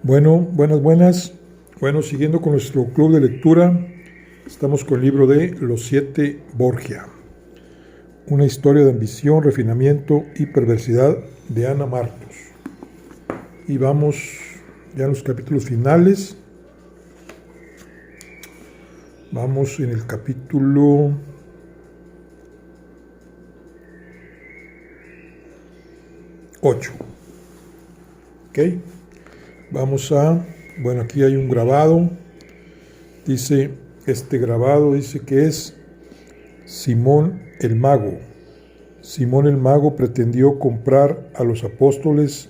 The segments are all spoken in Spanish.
Bueno, buenas. Bueno, siguiendo con nuestro club de lectura, estamos con el libro de Los Siete Borgia, una historia de ambición, refinamiento y perversidad de Ana Martos. Y vamos ya en los capítulos finales. Vamos en el capítulo 8. ¿Ok? Vamos a... Bueno, aquí hay un grabado. Este grabado dice que es Simón el Mago. Simón el Mago pretendió comprar a los apóstoles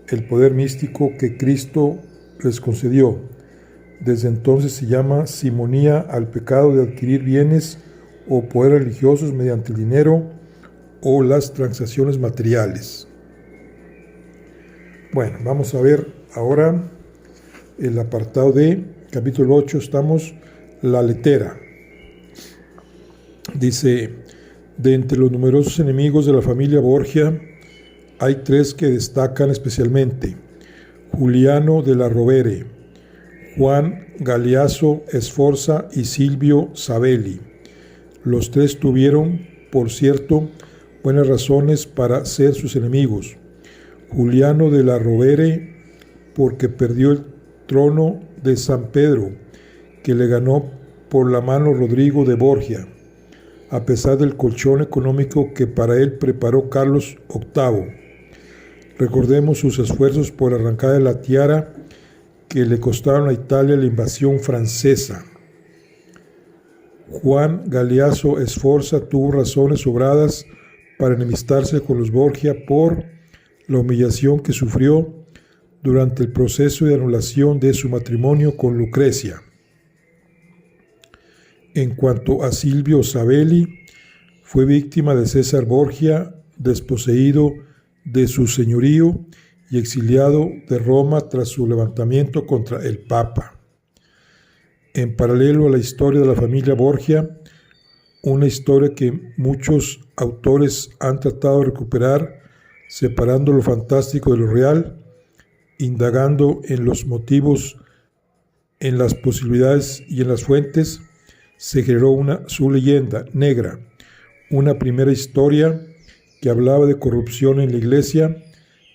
el poder místico que Cristo les concedió. Desde entonces se llama simonía al pecado de adquirir bienes o poderes religiosos mediante el dinero o las transacciones materiales. Bueno, vamos a ver ahora el apartado de capítulo 8, estamos la letera. Dice, de entre los numerosos enemigos de la familia Borgia, hay tres que destacan especialmente: Juliano de la Rovere, Juan Galeazzo Sforza y Silvio Savelli. Los tres tuvieron, por cierto, buenas razones para ser sus enemigos. Juliano de la Rovere, porque perdió el trono de San Pedro, que le ganó por la mano Rodrigo de Borgia, a pesar del colchón económico que para él preparó Carlos VIII. Recordemos sus esfuerzos por arrancar de la tiara que le costaron a Italia la invasión francesa. Juan Galeazzo Sforza tuvo razones sobradas para enemistarse con los Borgia por la humillación que sufrió durante el proceso de anulación de su matrimonio con Lucrecia. En cuanto a Silvio Savelli, fue víctima de César Borgia, desposeído de su señorío y exiliado de Roma tras su levantamiento contra el Papa. En paralelo a la historia de la familia Borgia, una historia que muchos autores han tratado de recuperar, separando lo fantástico de lo real, indagando en los motivos, en las posibilidades y en las fuentes, se generó su leyenda negra, una primera historia que hablaba de corrupción en la iglesia,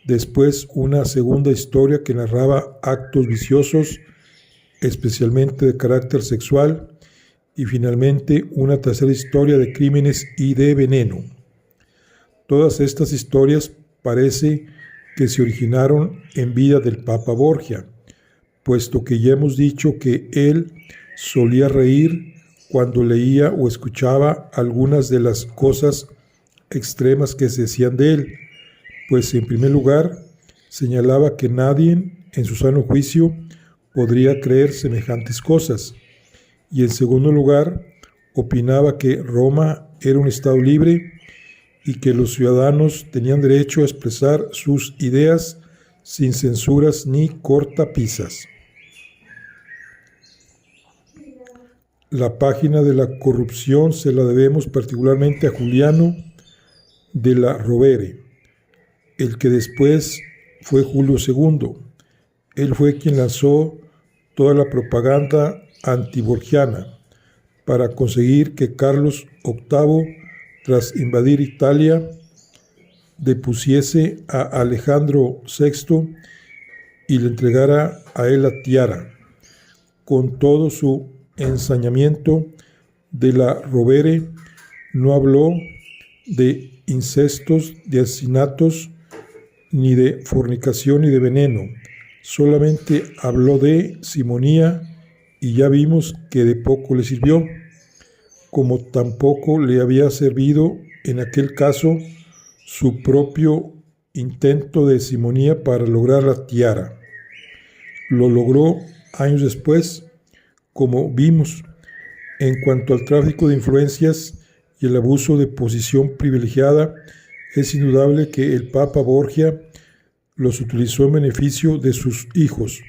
después una segunda historia que narraba actos viciosos, especialmente de carácter sexual, y finalmente una tercera historia de crímenes y de veneno. Todas estas historias parece que se originaron en vida del Papa Borgia, puesto que ya hemos dicho que él solía reír cuando leía o escuchaba algunas de las cosas extremas que se decían de él, pues en primer lugar señalaba que nadie en su sano juicio podría creer semejantes cosas, y en segundo lugar opinaba que Roma era un estado libre y que los ciudadanos tenían derecho a expresar sus ideas sin censuras ni cortapisas. La página de la corrupción se la debemos particularmente a Juliano de la Rovere, el que después fue Julio II. Él fue quien lanzó toda la propaganda antiborgiana para conseguir que Carlos VIII, tras invadir Italia, depusiese a Alejandro VI y le entregara a él la tiara. Con todo su ensañamiento, de la Rovere no habló de incestos, de asesinatos, ni de fornicación ni de veneno. Solamente habló de simonía, y ya vimos que de poco le sirvió, como tampoco le había servido en aquel caso su propio intento de simonía para lograr la tiara. Lo logró años después, como vimos. En cuanto al tráfico de influencias y el abuso de posición privilegiada, es indudable que el Papa Borgia los utilizó en beneficio de sus hijos,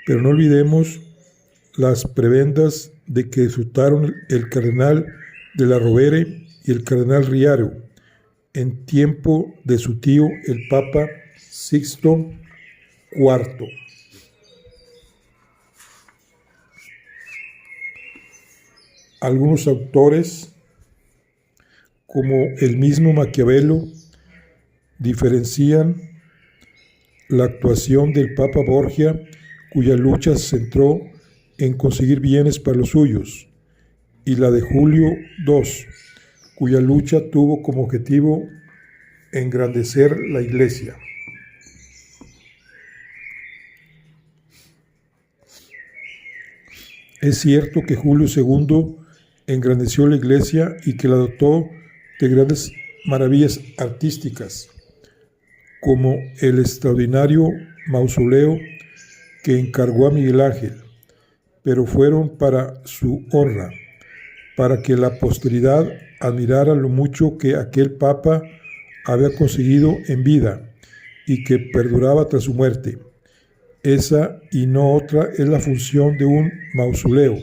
pero no olvidemos las prebendas de que disfrutaron el cardenal de la Rovere y el cardenal Riario en tiempo de su tío el Papa Sixto IV. Algunos autores, como el mismo Maquiavelo, diferencian la actuación del Papa Borgia, cuya lucha se centró en conseguir bienes para los suyos, y la de Julio II, cuya lucha tuvo como objetivo engrandecer la Iglesia. Es cierto que Julio II engrandeció la Iglesia y que la dotó de grandes maravillas artísticas, como el extraordinario mausoleo que encargó a Miguel Ángel, pero fueron para su honra, para que la posteridad admirara lo mucho que aquel Papa había conseguido en vida y que perduraba tras su muerte. Esa y no otra es la función de un mausoleo,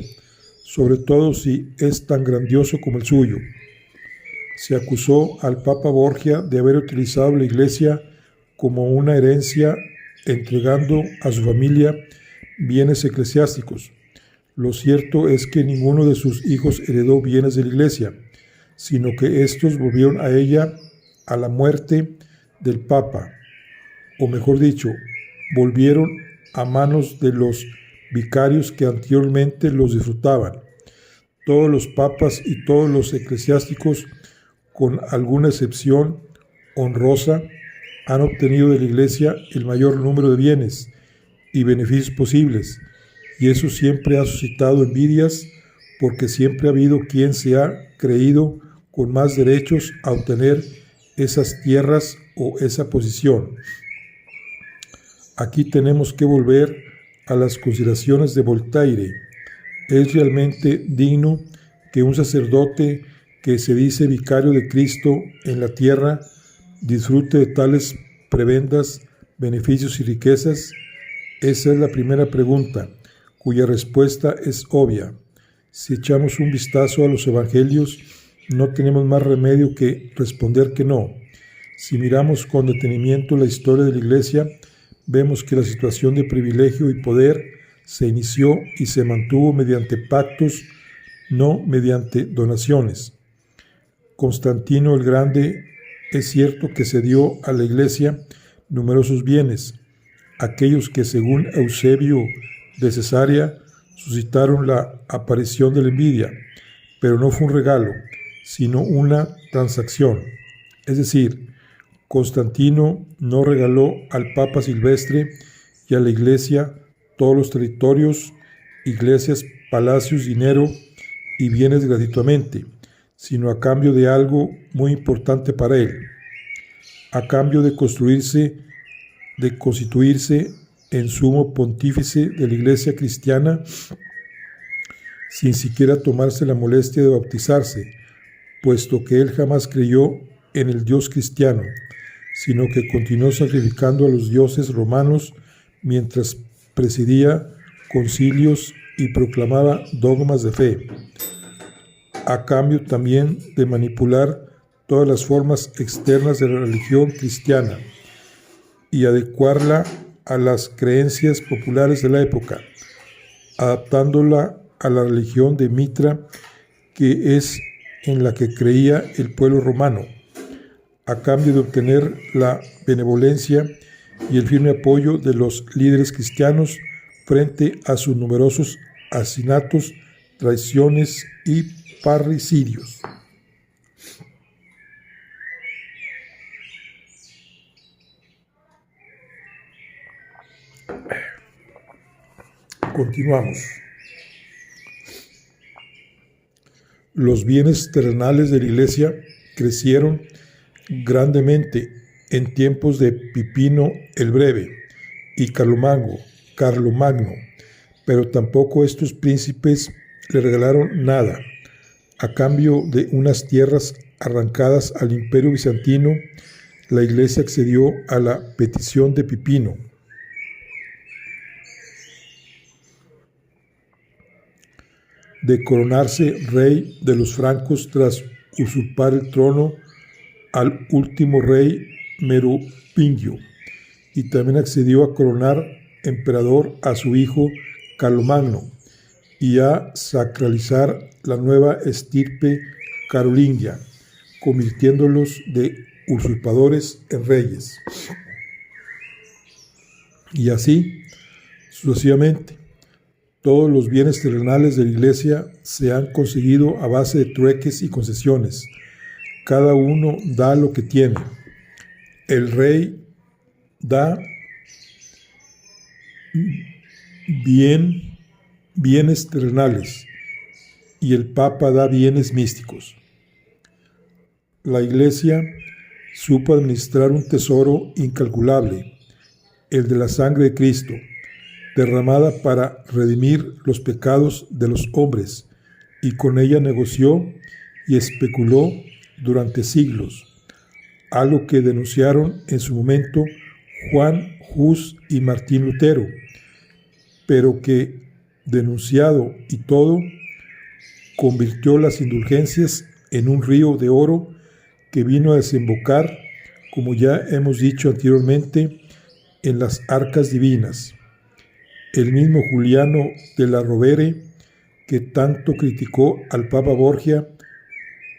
sobre todo si es tan grandioso como el suyo. Se acusó al Papa Borgia de haber utilizado la Iglesia como una herencia, entregando a su familia bienes eclesiásticos. Lo cierto es que ninguno de sus hijos heredó bienes de la Iglesia, sino que estos volvieron a ella a la muerte del Papa, o mejor dicho, volvieron a manos de los vicarios que anteriormente los disfrutaban. Todos los papas y todos los eclesiásticos, con alguna excepción honrosa, han obtenido de la Iglesia el mayor número de bienes y beneficios posibles, y eso siempre ha suscitado envidias, porque siempre ha habido quien se ha creído con más derechos a obtener esas tierras o esa posición. Aquí tenemos que volver a las consideraciones de Voltaire. Es realmente digno que un sacerdote que se dice vicario de Cristo en la tierra disfrute de tales prebendas, beneficios y riquezas. Esa es la primera pregunta, cuya respuesta es obvia. Si echamos un vistazo a los evangelios, no tenemos más remedio que responder que no. Si miramos con detenimiento la historia de la Iglesia, vemos que la situación de privilegio y poder se inició y se mantuvo mediante pactos, no mediante donaciones. Constantino el Grande es cierto que cedió a la Iglesia numerosos bienes, aquellos que según Eusebio de Cesarea suscitaron la aparición de la envidia, pero no fue un regalo, sino una transacción. Es decir, Constantino no regaló al Papa Silvestre y a la Iglesia todos los territorios, iglesias, palacios, dinero y bienes gratuitamente, sino a cambio de algo muy importante para él, a cambio de constituirse en sumo pontífice de la Iglesia cristiana, sin siquiera tomarse la molestia de bautizarse, puesto que él jamás creyó en el Dios cristiano, sino que continuó sacrificando a los dioses romanos mientras presidía concilios y proclamaba dogmas de fe, a cambio también de manipular todas las formas externas de la religión cristiana y adecuarla a las creencias populares de la época, adaptándola a la religión de Mitra, que es en la que creía el pueblo romano, a cambio de obtener la benevolencia y el firme apoyo de los líderes cristianos frente a sus numerosos asesinatos, traiciones y parricidios. Continuamos. Los bienes terrenales de la Iglesia crecieron grandemente en tiempos de Pipino el Breve y Carlomagno, pero tampoco estos príncipes le regalaron nada. A cambio de unas tierras arrancadas al Imperio Bizantino, la Iglesia accedió a la petición de Pipino. De coronarse rey de los francos tras usurpar el trono al último rey Merovingio, y también accedió a coronar emperador a su hijo Carlomagno, y a sacralizar la nueva estirpe carolingia, convirtiéndolos de usurpadores en reyes. Y así, sucesivamente, todos los bienes terrenales de la Iglesia se han conseguido a base de trueques y concesiones. Cada uno da lo que tiene. El rey da bienes terrenales y el Papa da bienes místicos. La Iglesia supo administrar un tesoro incalculable, el de la sangre de Cristo, derramada para redimir los pecados de los hombres, y con ella negoció y especuló durante siglos, algo que denunciaron en su momento Juan Hus y Martín Lutero, pero que, denunciado y todo, convirtió las indulgencias en un río de oro que vino a desembocar, como ya hemos dicho anteriormente, en las arcas divinas. El mismo Juliano de la Rovere, que tanto criticó al Papa Borgia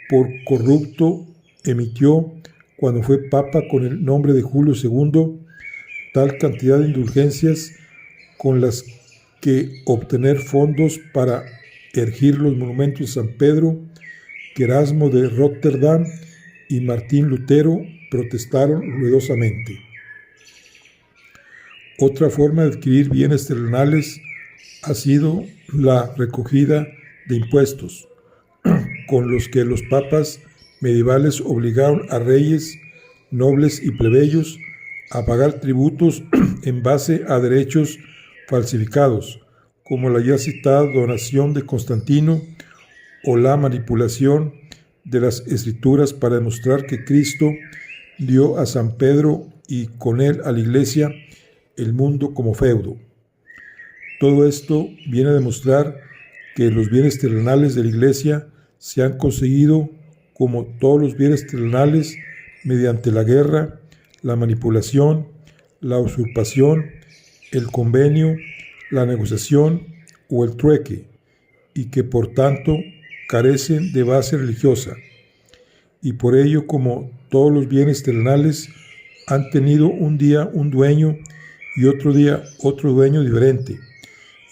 por corrupto, emitió, cuando fue Papa con el nombre de Julio II, tal cantidad de indulgencias con las que obtener fondos para erigir los monumentos de San Pedro, que Erasmo de Rotterdam y Martín Lutero protestaron ruidosamente. Otra forma de adquirir bienes terrenales ha sido la recogida de impuestos, con los que los papas medievales obligaron a reyes, nobles y plebeyos a pagar tributos en base a derechos falsificados, como la ya citada donación de Constantino o la manipulación de las escrituras para demostrar que Cristo dio a San Pedro y con él a la Iglesia el mundo como feudo. Todo esto viene a demostrar que los bienes terrenales de la Iglesia se han conseguido, como todos los bienes terrenales, mediante la guerra, la manipulación, la usurpación, el convenio, la negociación o el trueque, y que por tanto carecen de base religiosa. Y por ello, como todos los bienes terrenales, han tenido un día un dueño y otro día otro dueño diferente,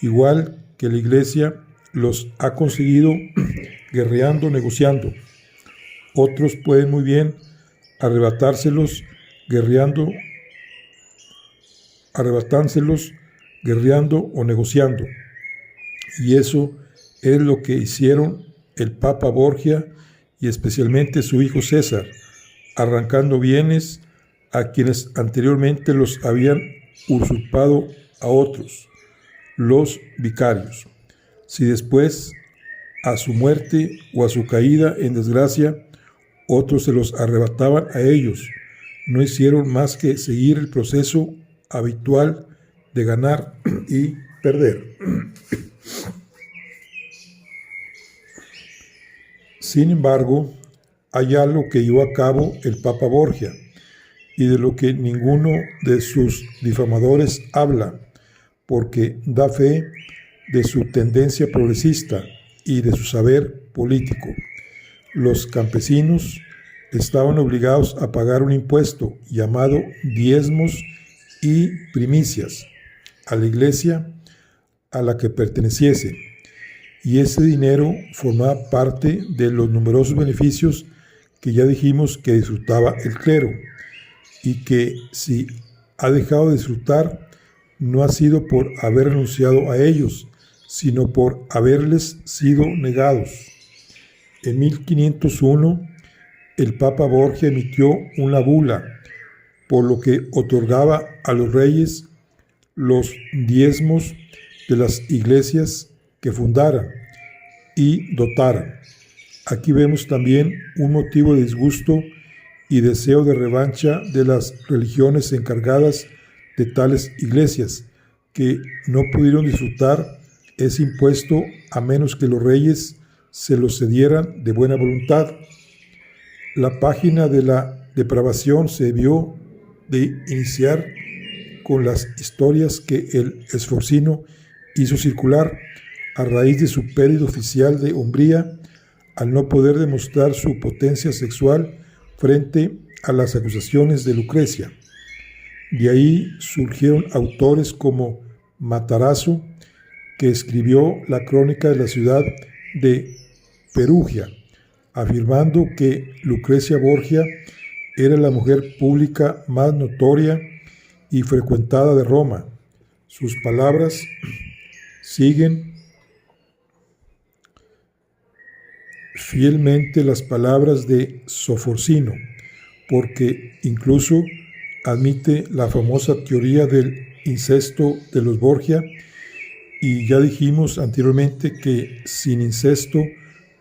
igual que la Iglesia los ha conseguido guerreando, negociando. Otros pueden muy bien arrebatárselos guerreando o negociando. Y eso es lo que hicieron el Papa Borgia y especialmente su hijo César, arrancando bienes a quienes anteriormente los habían usurpado a otros, los vicarios. Si después, a su muerte o a su caída en desgracia, otros se los arrebataban a ellos, no hicieron más que seguir el proceso habitual de ganar y perder. Sin embargo, hay algo que llevó a cabo el Papa Borgia y de lo que ninguno de sus difamadores habla, porque da fe de su tendencia progresista y de su saber político. Los campesinos estaban obligados a pagar un impuesto llamado diezmos y primicias a la iglesia a la que perteneciese, y ese dinero formaba parte de los numerosos beneficios que ya dijimos que disfrutaba el clero, y que si ha dejado de disfrutar no ha sido por haber renunciado a ellos, sino por haberles sido negados. En 1501, el Papa Borgia emitió una bula, por lo que otorgaba a los reyes los diezmos de las iglesias que fundaran y dotaran. Aquí vemos también un motivo de disgusto y deseo de revancha de las religiones encargadas de tales iglesias, que no pudieron disfrutar ese impuesto a menos que los reyes se lo cedieran de buena voluntad. La página de la depravación se debió de iniciar con las historias que el Sforzino hizo circular a raíz de su pérdida oficial de Umbría, al no poder demostrar su potencia sexual frente a las acusaciones de Lucrecia. De ahí surgieron autores como Matarazzo, que escribió la crónica de la ciudad de Perugia, afirmando que Lucrecia Borgia era la mujer pública más notoria y frecuentada de Roma. Sus palabras siguen fielmente las palabras de Soforcino, porque incluso admite la famosa teoría del incesto de los Borgia, y ya dijimos anteriormente que sin incesto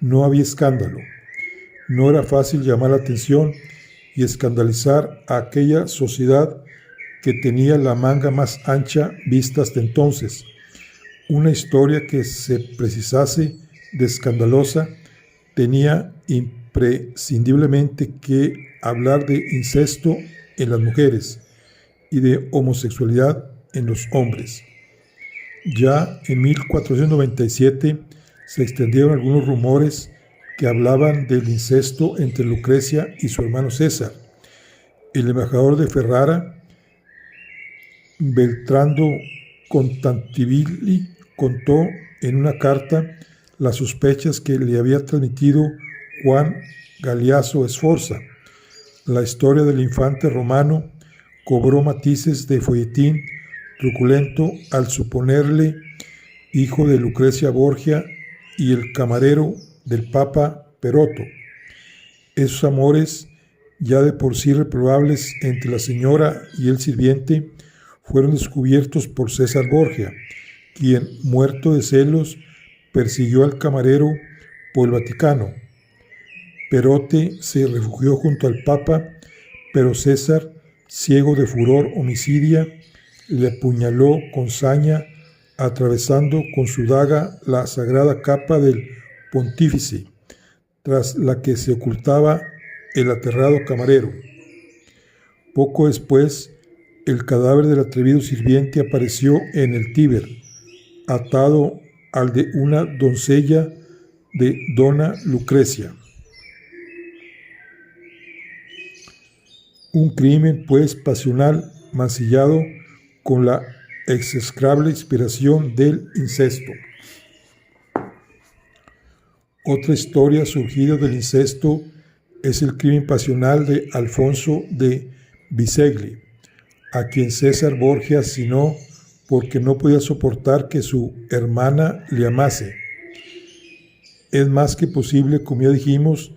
no había escándalo. No era fácil llamar la atención y escandalizar a aquella sociedad que tenía la manga más ancha vista hasta entonces. Una historia que se precisase de escandalosa tenía imprescindiblemente que hablar de incesto en las mujeres y de homosexualidad en los hombres. Ya en 1497 se extendieron algunos rumores que hablaban del incesto entre Lucrecia y su hermano César. El embajador de Ferrara, Beltrando Contantivilli, contó en una carta las sospechas que le había transmitido Juan Galeazzo Sforza. La historia del infante romano cobró matices de folletín truculento al suponerle hijo de Lucrecia Borgia y el camarero del Papa Peroto. Esos amores, ya de por sí reprobables entre la señora y el sirviente, fueron descubiertos por César Borgia, quien, muerto de celos, persiguió al camarero por el Vaticano. Perote se refugió junto al Papa, pero César, ciego de furor homicida, le apuñaló con saña, atravesando con su daga la sagrada capa del pontífice, tras la que se ocultaba el aterrado camarero. Poco después, el cadáver del atrevido sirviente apareció en el Tíber, atado al de una doncella de Dona Lucrecia. Un crimen, pues, pasional, mancillado con la execrable inspiración del incesto. Otra historia surgida del incesto es el crimen pasional de Alfonso de Bisceglie, a quien César Borgia asesinó porque no podía soportar que su hermana le amase. Es más que posible, como ya dijimos,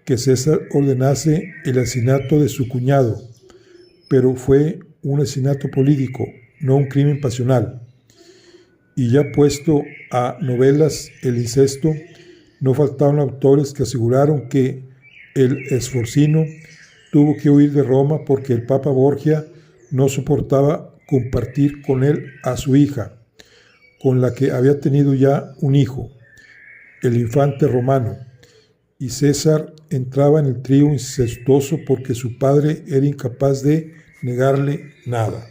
que César ordenase el asesinato de su cuñado, pero fue un asesinato político, no un crimen pasional. Y ya puesto a novelas el incesto, no faltaron autores que aseguraron que el Sforcino tuvo que huir de Roma porque el Papa Borgia no soportaba compartir con él a su hija, con la que había tenido ya un hijo, el infante Romano, y César entraba en el trío incestuoso porque su padre era incapaz de negarle nada.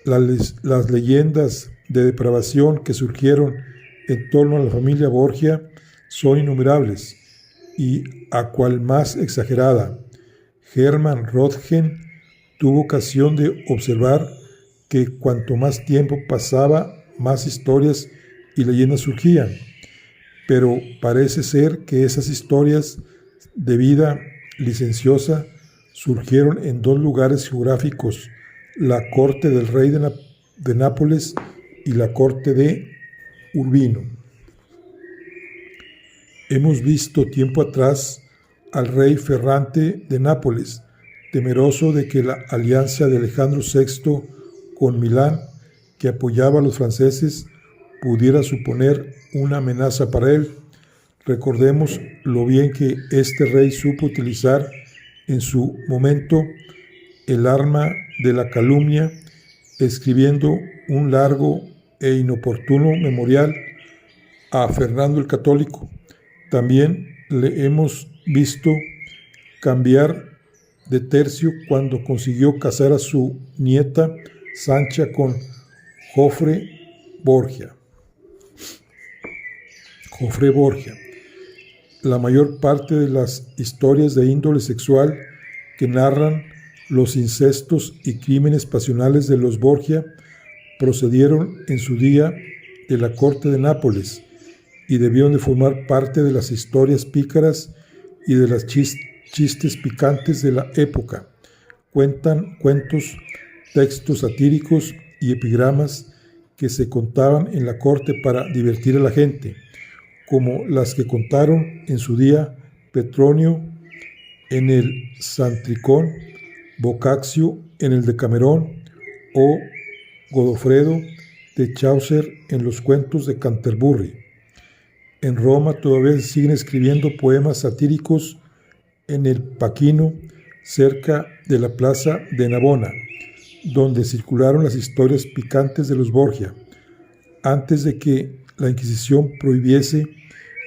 Las leyendas de depravación que surgieron en torno a la familia Borgia son innumerables, y a cual más exagerada. Hermann Röntgen tuvo ocasión de observar que cuanto más tiempo pasaba, más historias y leyendas surgían, pero parece ser que esas historias de vida licenciosa surgieron en dos lugares geográficos: la corte del rey de Nápoles y la corte de Urbino. Hemos visto tiempo atrás al rey Ferrante de Nápoles, temeroso de que la alianza de Alejandro VI con Milán, que apoyaba a los franceses, pudiera suponer una amenaza para él. Recordemos lo bien que este rey supo utilizar en su momento el arma de la calumnia, escribiendo un largo e inoportuno memorial a Fernando el Católico. También le hemos visto cambiar de tercio cuando consiguió casar a su nieta Sancha con Jofre Borgia. Jofré Borgia. La mayor parte de las historias de índole sexual que narran los incestos y crímenes pasionales de los Borgia procedieron en su día de la corte de Nápoles y debieron de formar parte de las historias pícaras y de las chistes picantes de la época. Cuentan cuentos, textos satíricos y epigramas que se contaban en la corte para divertir a la gente, como las que contaron en su día Petronio en el Santricón, Boccaccio en el Decamerón o Godofredo de Chaucer en los cuentos de Canterbury. En Roma todavía se siguen escribiendo poemas satíricos en el Paquino, cerca de la plaza de Navona, donde circularon las historias picantes de los Borgia, antes de que la Inquisición prohibiese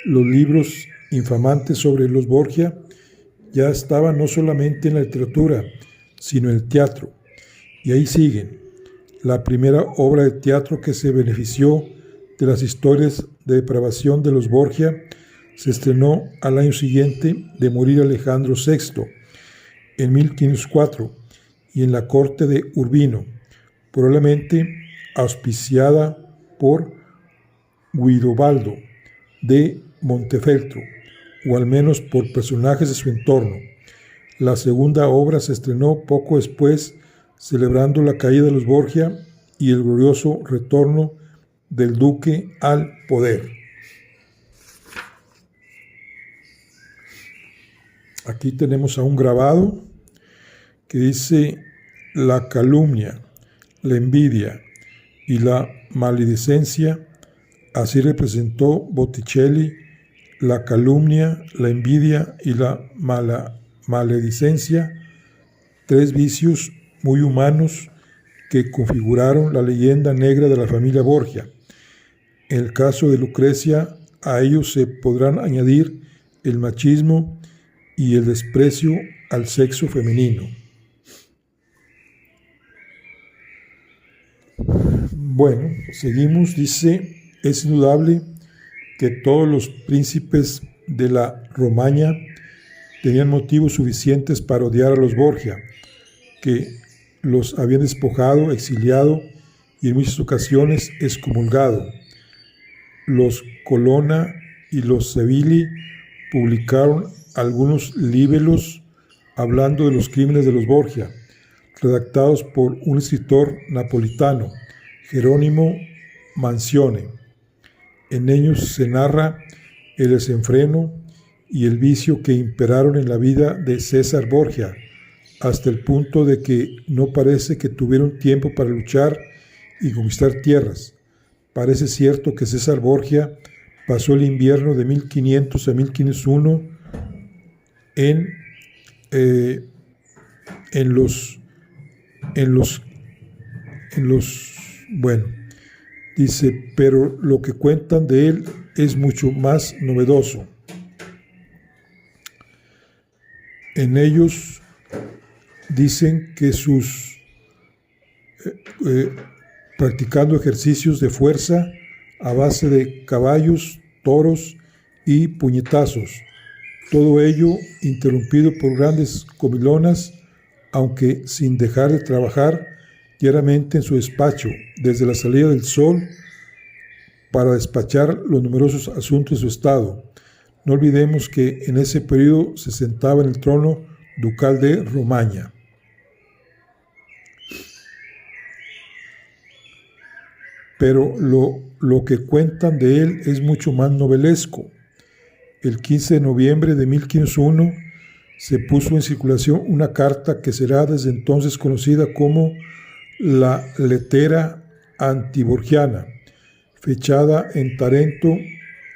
los libros infamantes sobre los Borgia. Ya estaban no solamente en la literatura, sino en el teatro. Y ahí siguen. La primera obra de teatro que se benefició de las historias de depravación de los Borgia se estrenó al año siguiente de morir Alejandro VI, en 1504, y en la corte de Urbino, probablemente auspiciada por Guidobaldo de Montefeltro, o al menos por personajes de su entorno. La segunda obra se estrenó poco después, celebrando la caída de los Borgia y el glorioso retorno del duque al poder. Aquí tenemos a un grabado que dice: la calumnia, la envidia y la maledicencia. Así representó Botticelli la calumnia, la envidia y la maledicencia, tres vicios muy humanos que configuraron la leyenda negra de la familia Borgia. En el caso de Lucrecia, a ellos se podrán añadir el machismo y el desprecio al sexo femenino. Bueno, seguimos. Dice: es indudable que todos los príncipes de la Romaña tenían motivos suficientes para odiar a los Borgia, que los habían despojado, exiliado y en muchas ocasiones excomulgado. Los Colonna y los Sevilli publicaron algunos libelos hablando de los crímenes de los Borgia, redactados por un escritor napolitano, Jerónimo Mansione. En ellos se narra el desenfreno y el vicio que imperaron en la vida de César Borgia, hasta el punto de que no parece que tuvieron tiempo para luchar y conquistar tierras. Parece cierto que César Borgia pasó el invierno de 1500 a 1501 bueno, dice, pero lo que cuentan de él es mucho más novedoso. En ellos dicen que practicando ejercicios de fuerza a base de caballos, toros y puñetazos, todo ello interrumpido por grandes comilonas, aunque sin dejar de trabajar diariamente en su despacho, desde la salida del sol, para despachar los numerosos asuntos de su estado. No olvidemos que en ese periodo se sentaba en el trono ducal de Romaña. Pero lo que cuentan de él es mucho más novelesco. El 15 de noviembre de 1501 se puso en circulación una carta que será desde entonces conocida como la Letera Antiborgiana, fechada en Tarento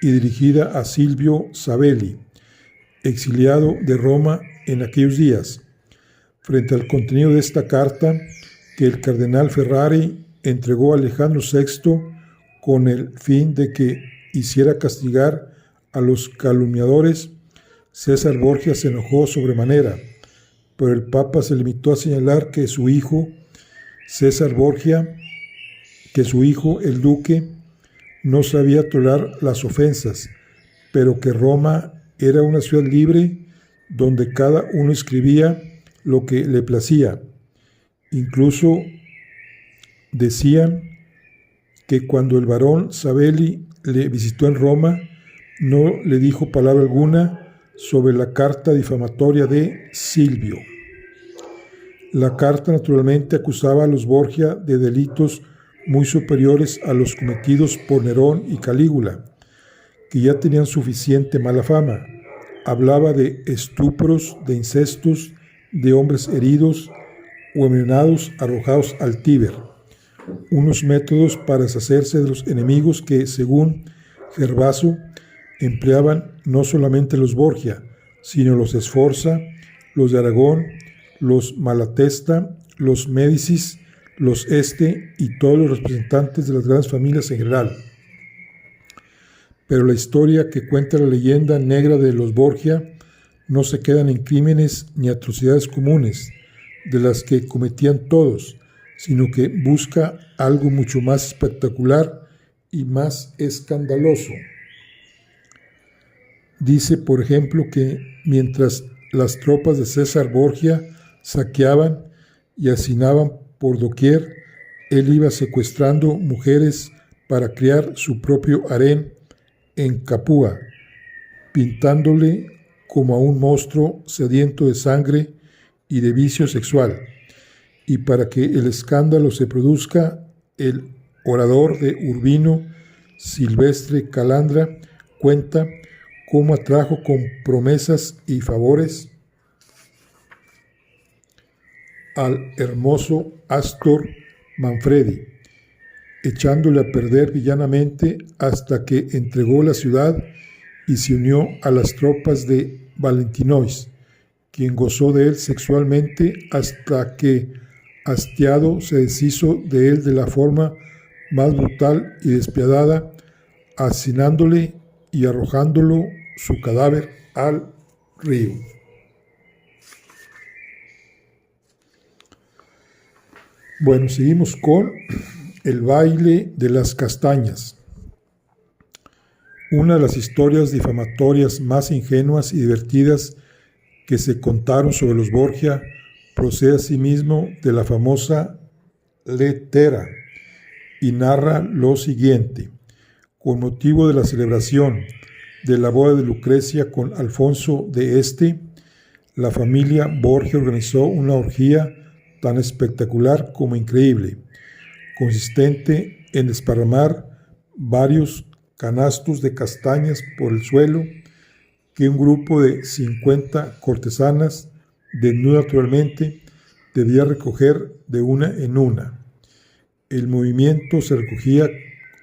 y dirigida a Silvio Savelli, exiliado de Roma en aquellos días. Frente al contenido de esta carta, que el cardenal Ferrari entregó a Alejandro VI con el fin de que hiciera castigar a los calumniadores, César Borgia se enojó sobremanera, pero el Papa se limitó a señalar que su hijo, César Borgia, el duque, no sabía tolerar las ofensas, pero que Roma era una ciudad libre donde cada uno escribía lo que le placía. Incluso decían que cuando el barón Savelli le visitó en Roma, no le dijo palabra alguna sobre la carta difamatoria de Silvio. La carta naturalmente acusaba a los Borgia de delitos muy superiores a los cometidos por Nerón y Calígula, que ya tenían suficiente mala fama. Hablaba de estupros, de incestos, de hombres heridos o envenenados arrojados al Tíber, unos métodos para deshacerse de los enemigos que, según Gervaso, empleaban no solamente los Borgia, sino los Sforza, los de Aragón, los Malatesta, los Médicis, los Este y todos los representantes de las grandes familias en general. Pero la historia que cuenta la leyenda negra de los Borgia no se quedan en crímenes ni atrocidades comunes, de las que cometían todos, sino que busca algo mucho más espectacular y más escandaloso. Dice, por ejemplo, que mientras las tropas de César Borgia saqueaban y hacinaban por doquier, él iba secuestrando mujeres para criar su propio harén en Capua, pintándole como a un monstruo sediento de sangre y de vicio sexual. Y para que el escándalo se produzca, el orador de Urbino, Silvestre Calandra, cuenta cómo atrajo con promesas y favores al hermoso Astor Manfredi, echándole a perder villanamente hasta que entregó la ciudad y se unió a las tropas de Valentinois, quien gozó de él sexualmente hasta que, hastiado, se deshizo de él de la forma más brutal y despiadada, asesinándole y arrojándolo su cadáver al río. Bueno, seguimos con el baile de las castañas. Una de las historias difamatorias más ingenuas y divertidas que se contaron sobre los Borgia procede asimismo de la famosa Letera y narra lo siguiente. Con motivo de la celebración de la boda de Lucrecia con Alfonso de Este, la familia Borgia organizó una orgía tan espectacular como increíble, consistente en desparramar varios canastos de castañas por el suelo que un grupo de 50 cortesanas, desnudas naturalmente, debía recoger de una en una. El movimiento se recogía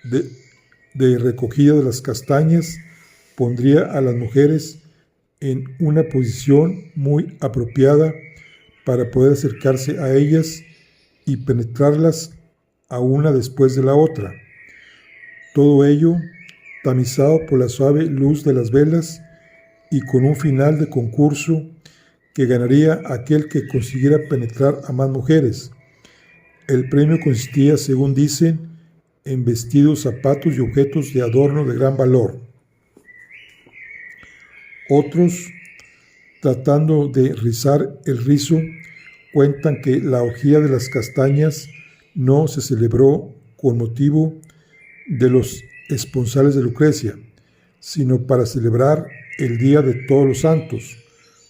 de recogida de las castañas pondría a las mujeres en una posición muy apropiada para poder acercarse a ellas y penetrarlas a una después de la otra. Todo ello tamizado por la suave luz de las velas y con un final de concurso que ganaría aquel que consiguiera penetrar a más mujeres. El premio consistía, según dicen, en vestidos, zapatos y objetos de adorno de gran valor. Otros, tratando de rizar el rizo, cuentan que la orgía de las castañas no se celebró con motivo de los esponsales de Lucrecia, sino para celebrar el Día de Todos los Santos,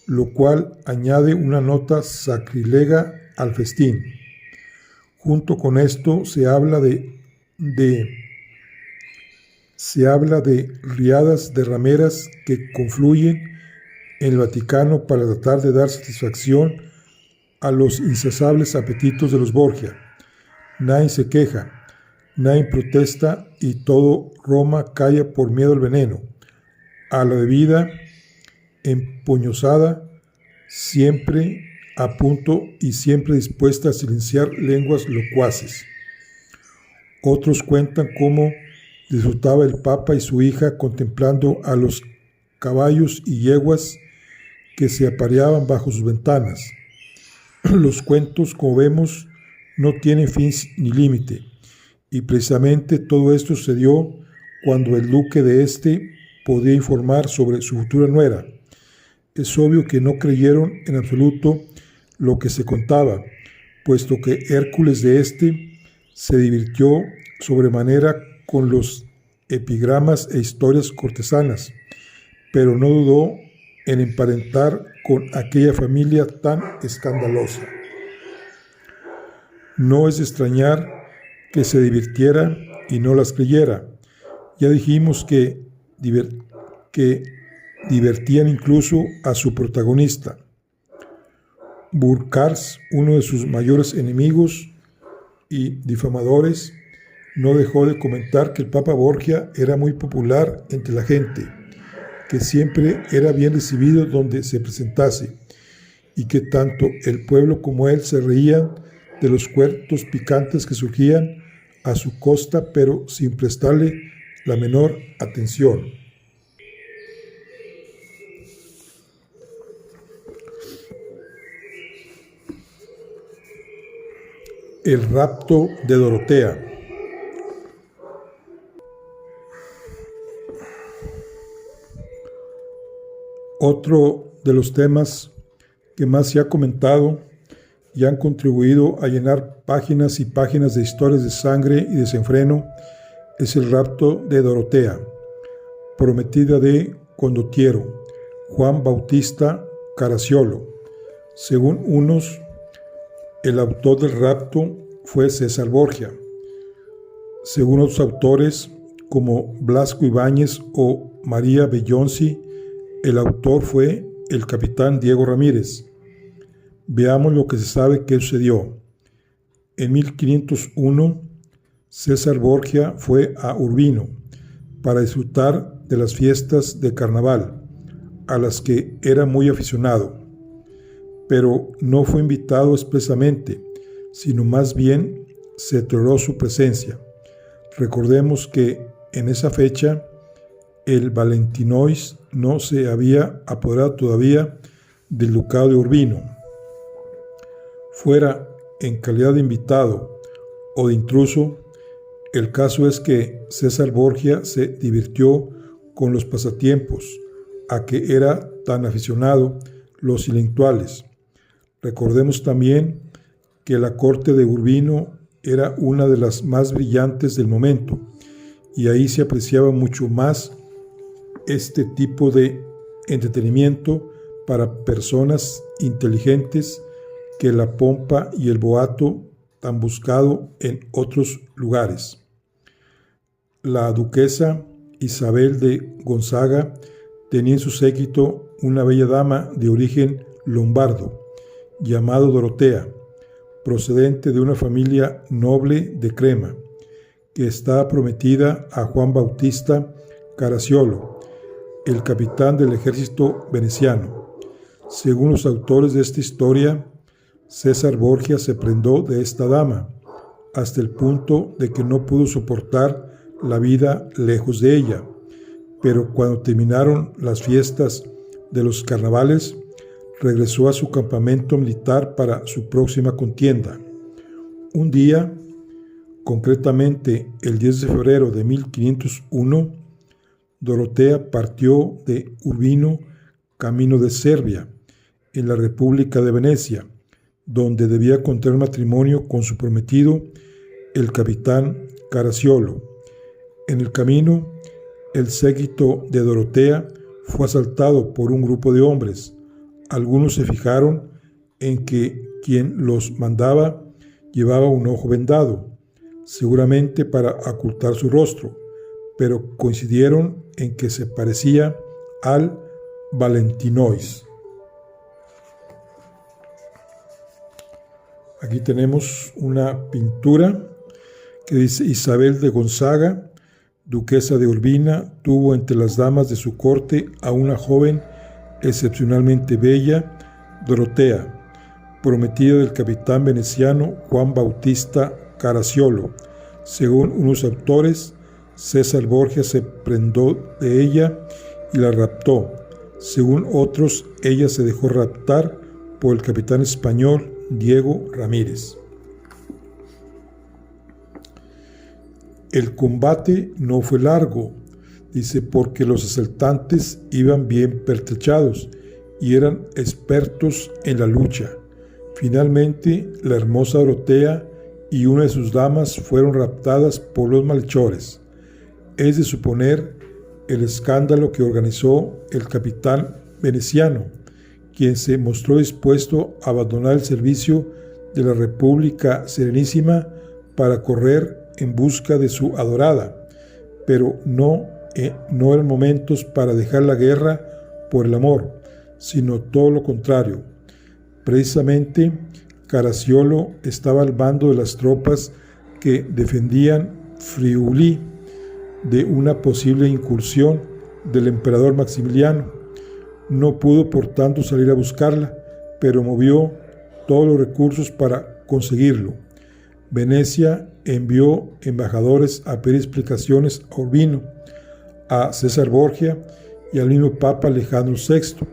lo cual añade una nota sacrilega al festín. Junto con esto se habla de riadas de rameras que confluyen en el Vaticano para tratar de dar satisfacción a los insaciables apetitos de los Borgia. Nadie se queja, nadie protesta y todo Roma calla por miedo al veneno, a la bebida empoñosada, siempre a punto y siempre dispuesta a silenciar lenguas locuaces. Otros cuentan cómo disfrutaba el Papa y su hija contemplando a los caballos y yeguas que se apareaban bajo sus ventanas. Los cuentos, como vemos, no tienen fin ni límite, y precisamente todo esto sucedió cuando el duque de Este podía informar sobre su futura nuera. Es obvio que no creyeron en absoluto lo que se contaba, puesto que Hércules de éste se divirtió sobremanera con los epigramas e historias cortesanas, pero no dudó en emparentar con aquella familia tan escandalosa. No es de extrañar que se divirtiera y no las creyera. Ya dijimos que divertían incluso a su protagonista. Burchard, uno de sus mayores enemigos y difamadores, no dejó de comentar que el Papa Borgia era muy popular entre la gente, que siempre era bien recibido donde se presentase, y que tanto el pueblo como él se reían de los cuentos picantes que surgían a su costa, pero sin prestarle la menor atención. El rapto de Dorotea. Otro de los temas que más se ha comentado y han contribuido a llenar páginas y páginas de historias de sangre y desenfreno es el rapto de Dorotea, prometida de condottiero, Juan Bautista Caracciolo. Según unos, el autor del rapto fue César Borgia. Según otros autores, como Blasco Ibáñez o María Bellonsi, el autor fue el capitán Diego Ramírez. Veamos lo que se sabe que sucedió. En 1501, César Borgia fue a Urbino para disfrutar de las fiestas de carnaval, a las que era muy aficionado, pero no fue invitado expresamente, sino más bien se toleró su presencia. Recordemos que en esa fecha el Valentinois no se había apoderado todavía del ducado de Urbino. Fuera en calidad de invitado o de intruso, el caso es que César Borgia se divirtió con los pasatiempos a que era tan aficionado los intelectuales. Recordemos también que la corte de Urbino era una de las más brillantes del momento, y ahí se apreciaba mucho más este tipo de entretenimiento para personas inteligentes que la pompa y el boato tan buscado en otros lugares. La duquesa Isabel de Gonzaga tenía en su séquito una bella dama de origen lombardo, llamada Dorotea, procedente de una familia noble de Crema, que estaba prometida a Juan Bautista Caracciolo, el capitán del ejército veneciano. Según los autores de esta historia, César Borgia se prendó de esta dama, hasta el punto de que no pudo soportar la vida lejos de ella, pero cuando terminaron las fiestas de los carnavales, regresó a su campamento militar para su próxima contienda. Un día, concretamente el 10 de febrero de 1501, Dorotea partió de Urbino camino de Serbia, en la República de Venecia, donde debía contraer matrimonio con su prometido, el capitán Caracciolo. En el camino, el séquito de Dorotea fue asaltado por un grupo de hombres. Algunos se fijaron en que quien los mandaba llevaba un ojo vendado, seguramente para ocultar su rostro, pero coincidieron en que se parecía al Valentinois. Aquí tenemos una pintura que dice: Isabel de Gonzaga, duquesa de Urbina, tuvo entre las damas de su corte a una joven excepcionalmente bella, Dorotea, prometida del capitán veneciano Juan Bautista Caracciolo. Según unos autores, César Borgia se prendó de ella y la raptó. Según otros, ella se dejó raptar por el capitán español Diego Ramírez. El combate no fue largo, Dice, porque los asaltantes iban bien pertrechados y eran expertos en la lucha. Finalmente, la hermosa Dorotea y una de sus damas fueron raptadas por los malhechores. Es de suponer el escándalo que organizó el capitán veneciano, quien se mostró dispuesto a abandonar el servicio de la República Serenísima para correr en busca de su adorada, pero no eran momentos para dejar la guerra por el amor, sino todo lo contrario. Precisamente, Caracciolo estaba al mando de las tropas que defendían Friuli de una posible incursión del emperador Maximiliano. No pudo por tanto salir a buscarla, pero movió todos los recursos para conseguirlo. Venecia envió embajadores a pedir explicaciones a Urbino, a César Borgia y al mismo Papa Alejandro VI.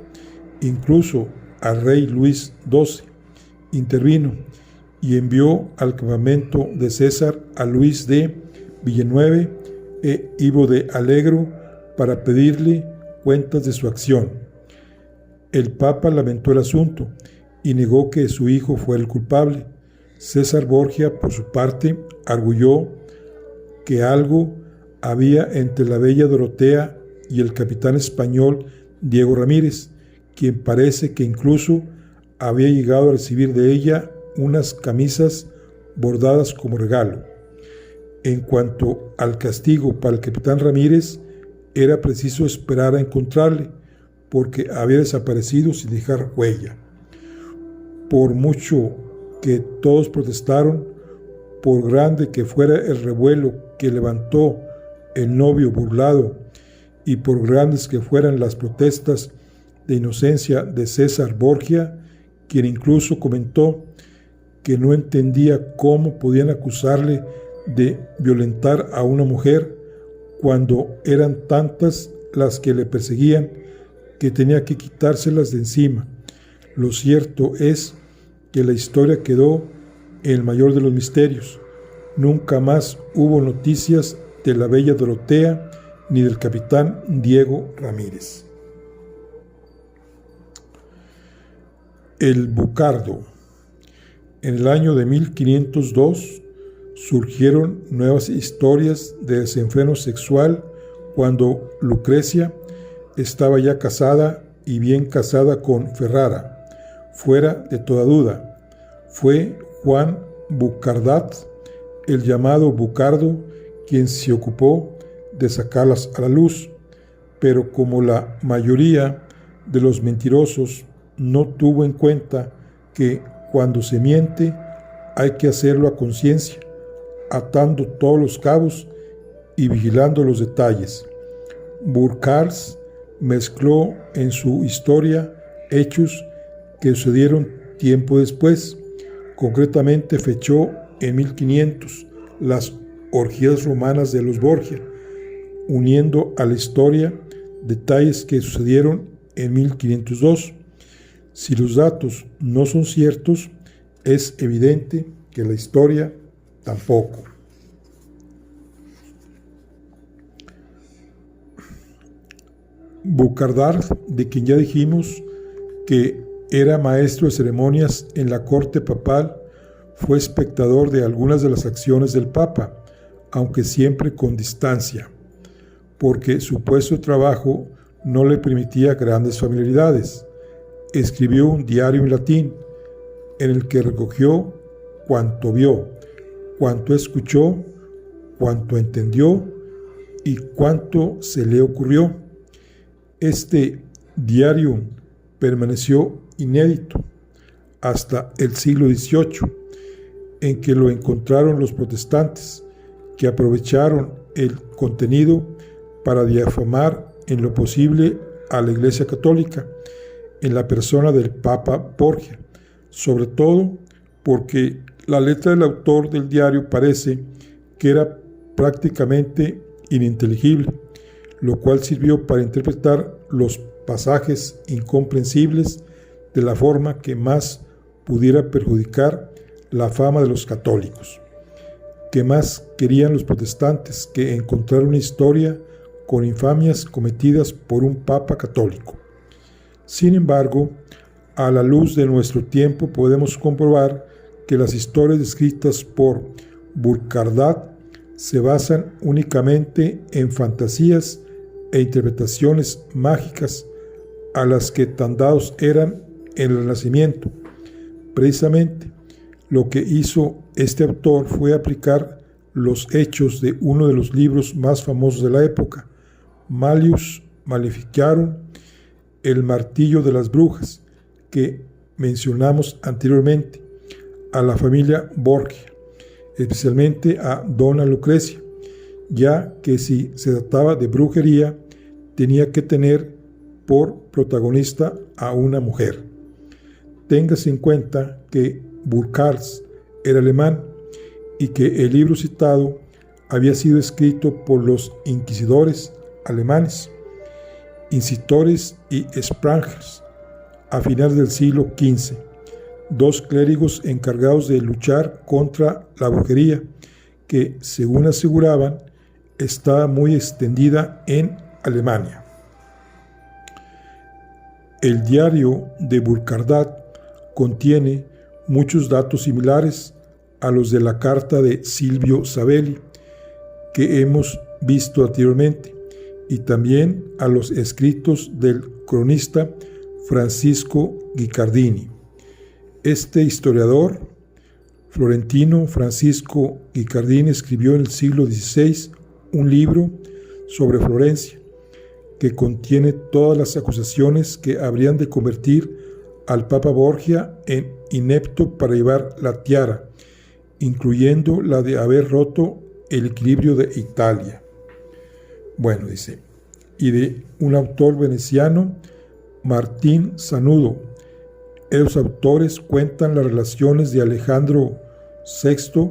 Incluso al rey Luis XII intervino y envió al campamento de César a Luis de Villeneuve e Ivo de Allegro para pedirle cuentas de su acción. El Papa lamentó el asunto y negó que su hijo fuera el culpable. César Borgia, por su parte, arguyó que algo había entre la bella Dorotea y el capitán español Diego Ramírez, quien parece que incluso había llegado a recibir de ella unas camisas bordadas como regalo. En cuanto al castigo para el capitán Ramírez, era preciso esperar a encontrarle, porque había desaparecido sin dejar huella. Por mucho que todos protestaron, por grande que fuera el revuelo que levantó el novio burlado, y por grandes que fueran las protestas de inocencia de César Borgia, quien incluso comentó que no entendía cómo podían acusarle de violentar a una mujer cuando eran tantas las que le perseguían que tenía que quitárselas de encima. Lo cierto es que la historia quedó en el mayor de los misterios. Nunca más hubo noticias de la bella Dorotea ni del capitán Diego Ramírez. El Bucardo. En el año de 1502 surgieron nuevas historias de desenfreno sexual cuando Lucrecia estaba ya casada y bien casada con Ferrara. Fuera de toda duda, fue Juan Bucardat, el llamado Bucardo, quien se ocupó de sacarlas a la luz, pero como la mayoría de los mentirosos no tuvo en cuenta que cuando se miente hay que hacerlo a conciencia, atando todos los cabos y vigilando los detalles. Burckhardt mezcló en su historia hechos que sucedieron tiempo después. Concretamente fechó en 1500 las orgías romanas de los Borgia, uniendo a la historia detalles que sucedieron en 1502. Si los datos no son ciertos, es evidente que la historia tampoco. Bucardat, de quien ya dijimos que era maestro de ceremonias en la corte papal, fue espectador de algunas de las acciones del Papa, aunque siempre con distancia, porque su puesto de trabajo no le permitía grandes familiaridades. Escribió un diario en latín, en el que recogió cuanto vio, cuanto escuchó, cuanto entendió y cuanto se le ocurrió. Este diario permaneció inédito hasta el siglo XVIII, en que lo encontraron los protestantes, que aprovecharon el contenido para difamar en lo posible a la Iglesia Católica, en la persona del Papa Borgia, sobre todo porque la letra del autor del diario parece que era prácticamente ininteligible, lo cual sirvió para interpretar los pasajes incomprensibles de la forma que más pudiera perjudicar la fama de los católicos. ¿Qué más querían los protestantes que encontrar una historia con infamias cometidas por un papa católico. Sin embargo, a la luz de nuestro tiempo podemos comprobar que las historias escritas por Burkhardad se basan únicamente en fantasías e interpretaciones mágicas a las que tan dados eran en el Renacimiento. Precisamente, lo que hizo este autor fue aplicar los hechos de uno de los libros más famosos de la época, Malleus Maleficarum, el martillo de las brujas, que mencionamos anteriormente, a la familia Borgia, especialmente a Donna Lucrecia, ya que si se trataba de brujería, tenía que tener por protagonista a una mujer. Téngase en cuenta que Burckhardt era alemán y que el libro citado había sido escrito por los inquisidores alemanes, incitores y Sprangers, a finales del siglo XV, dos clérigos encargados de luchar contra la brujería, que, según aseguraban, estaba muy extendida en Alemania. El diario de Burkhardad contiene muchos datos similares a los de la carta de Silvio Savelli, que hemos visto anteriormente, y también a los escritos del cronista Francisco Guicciardini. Este historiador florentino, Francisco Guicciardini, escribió en el siglo XVI un libro sobre Florencia, que contiene todas las acusaciones que habrían de convertir al Papa Borgia en inepto para llevar la tiara, incluyendo la de haber roto el equilibrio de Italia. Bueno, dice, y de un autor veneciano, Martín Sanudo. Los autores cuentan las relaciones de Alejandro VI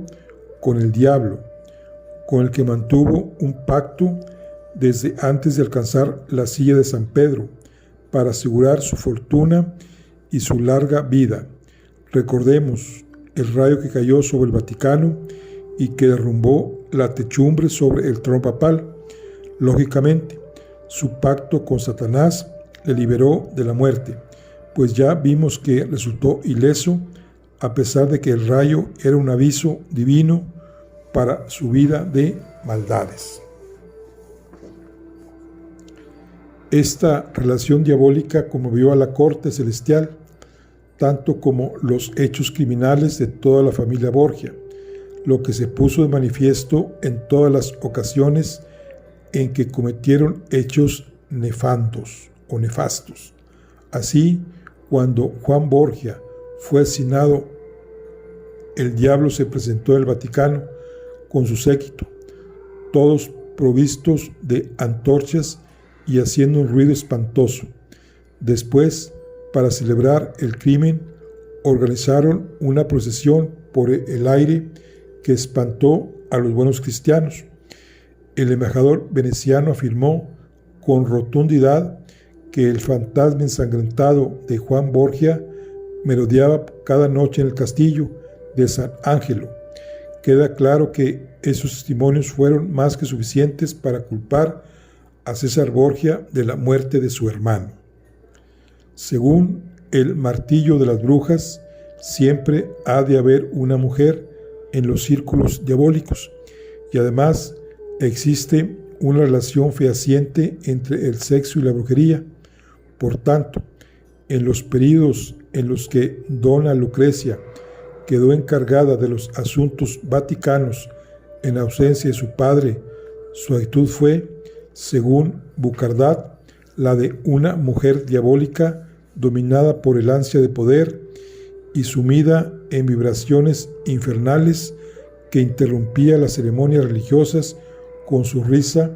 con el diablo, con el que mantuvo un pacto desde antes de alcanzar la silla de San Pedro, para asegurar su fortuna y su larga vida. Recordemos el rayo que cayó sobre el Vaticano y que derrumbó la techumbre sobre el trono papal. Lógicamente, su pacto con Satanás le liberó de la muerte, pues ya vimos que resultó ileso, a pesar de que el rayo era un aviso divino para su vida de maldades. Esta relación diabólica conmovió a la corte celestial, tanto como los hechos criminales de toda la familia Borgia, lo que se puso de manifiesto en todas las ocasiones en que cometieron hechos nefandos o nefastos. Así, cuando Juan Borgia fue asesinado, el diablo se presentó en el Vaticano con su séquito, todos provistos de antorchas y haciendo un ruido espantoso. Después, para celebrar el crimen, organizaron una procesión por el aire que espantó a los buenos cristianos. El embajador veneciano afirmó con rotundidad que el fantasma ensangrentado de Juan Borgia merodeaba cada noche en el castillo de San Angelo. Queda claro que esos testimonios fueron más que suficientes para culpar a César Borgia de la muerte de su hermano. Según el martillo de las brujas, siempre ha de haber una mujer en los círculos diabólicos, y además existe una relación fehaciente entre el sexo y la brujería. Por tanto, en los períodos en los que Donna Lucrecia quedó encargada de los asuntos vaticanos en ausencia de su padre, su actitud fue, según Burkhardad, la de una mujer diabólica dominada por el ansia de poder y sumida en vibraciones infernales que interrumpía las ceremonias religiosas con su risa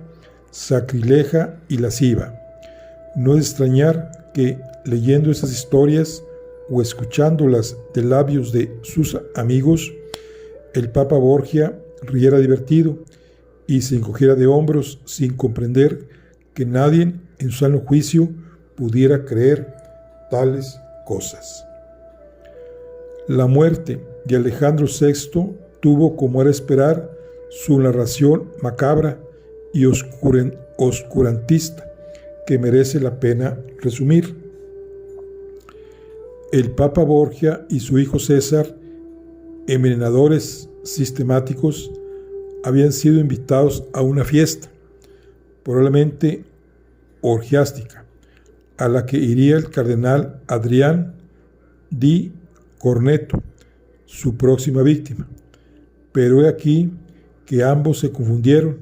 sacrilega y lasciva. No es extrañar que, leyendo estas historias o escuchándolas de labios de sus amigos, el Papa Borgia riera divertido y se encogiera de hombros sin comprender que nadie en su sano juicio pudiera creer tales cosas. La muerte de Alejandro VI tuvo, como era esperar, su narración macabra y oscurantista que merece la pena resumir. El Papa Borgia y su hijo César, envenenadores sistemáticos, habían sido invitados a una fiesta, probablemente orgiástica, a la que iría el cardenal Adrián di Corneto, su próxima víctima. Pero he aquí que ambos se confundieron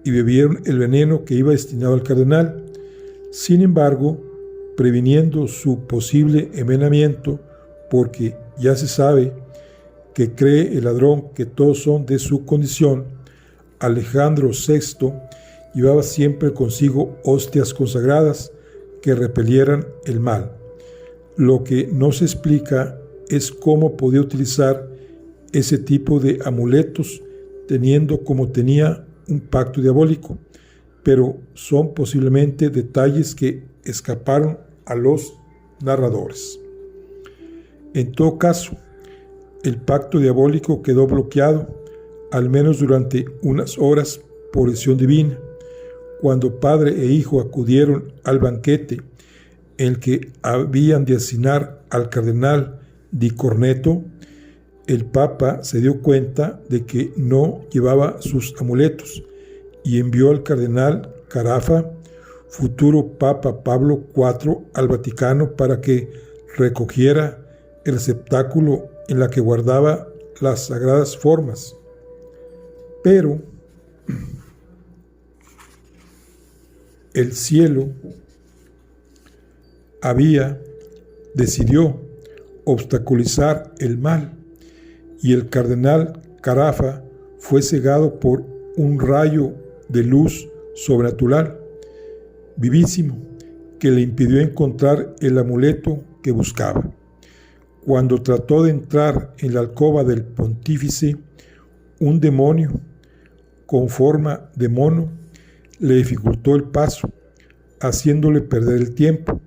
y bebieron el veneno que iba destinado al cardenal. Sin embargo, previniendo su posible envenenamiento, porque ya se sabe que cree el ladrón que todos son de su condición, Alejandro VI llevaba siempre consigo hostias consagradas que repelieran el mal. Lo que no se explica es cómo podía utilizar ese tipo de amuletos teniendo como tenía un pacto diabólico, pero son posiblemente detalles que escaparon a los narradores. En todo caso, el pacto diabólico quedó bloqueado, al menos durante unas horas, por decisión divina, cuando padre e hijo acudieron al banquete en el que habían de asignar al cardenal Di Corneto. El Papa se dio cuenta de que no llevaba sus amuletos y envió al cardenal Carafa, futuro Papa Pablo IV, al Vaticano para que recogiera el receptáculo en la que guardaba las sagradas formas. Pero el cielo decidió obstaculizar el mal y el cardenal Carafa fue cegado por un rayo de luz sobrenatural vivísimo que le impidió encontrar el amuleto que buscaba. Cuando trató de entrar en la alcoba del pontífice, un demonio con forma de mono le dificultó el paso, haciéndole perder el tiempo.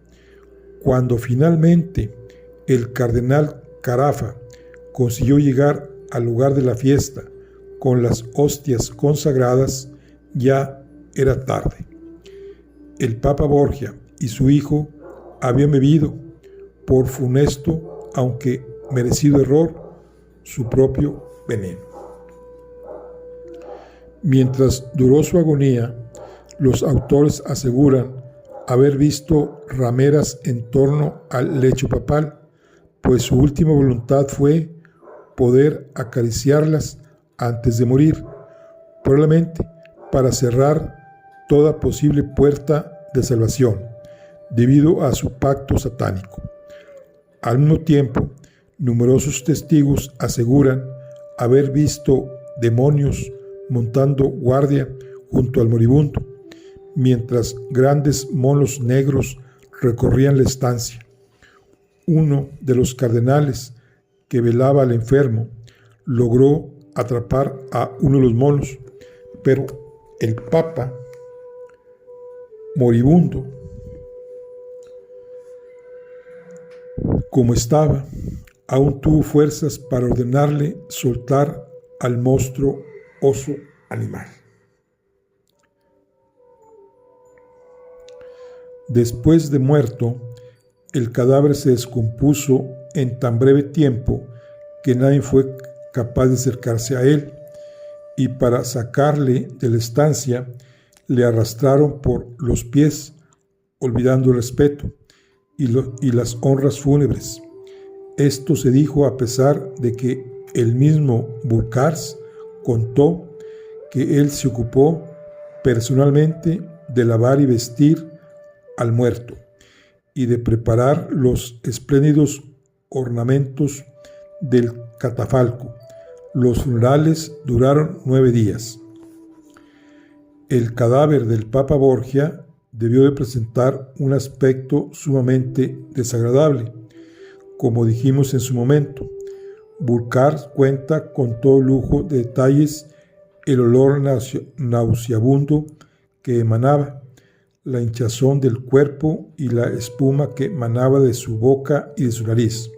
Cuando finalmente el cardenal Carafa consiguió llegar al lugar de la fiesta con las hostias consagradas, ya era tarde. El Papa Borgia y su hijo habían bebido, por funesto, aunque merecido error, su propio veneno. Mientras duró su agonía, los autores aseguran haber visto rameras en torno al lecho papal, pues su última voluntad fue poder acariciarlas antes de morir, probablemente para cerrar toda posible puerta de salvación, debido a su pacto satánico. Al mismo tiempo, numerosos testigos aseguran haber visto demonios montando guardia junto al moribundo, mientras grandes monos negros recorrían la estancia. Uno de los cardenales que velaba al enfermo logró atrapar a uno de los monos, pero el Papa, moribundo como estaba, aún tuvo fuerzas para ordenarle soltar al monstruo oso animal. Después de muerto, el cadáver se descompuso en tan breve tiempo que nadie fue capaz de acercarse a él, y para sacarle de la estancia le arrastraron por los pies, olvidando el respeto y las honras fúnebres. Esto se dijo a pesar de que el mismo Burkhardt contó que él se ocupó personalmente de lavar y vestir al muerto y de preparar los espléndidos ornamentos del catafalco. Los funerales duraron 9 días. El cadáver del Papa Borgia debió de presentar un aspecto sumamente desagradable, como dijimos en su momento. Burkhardt cuenta con todo lujo de detalles el olor nauseabundo que emanaba, la hinchazón del cuerpo y la espuma que emanaba de su boca y de su nariz.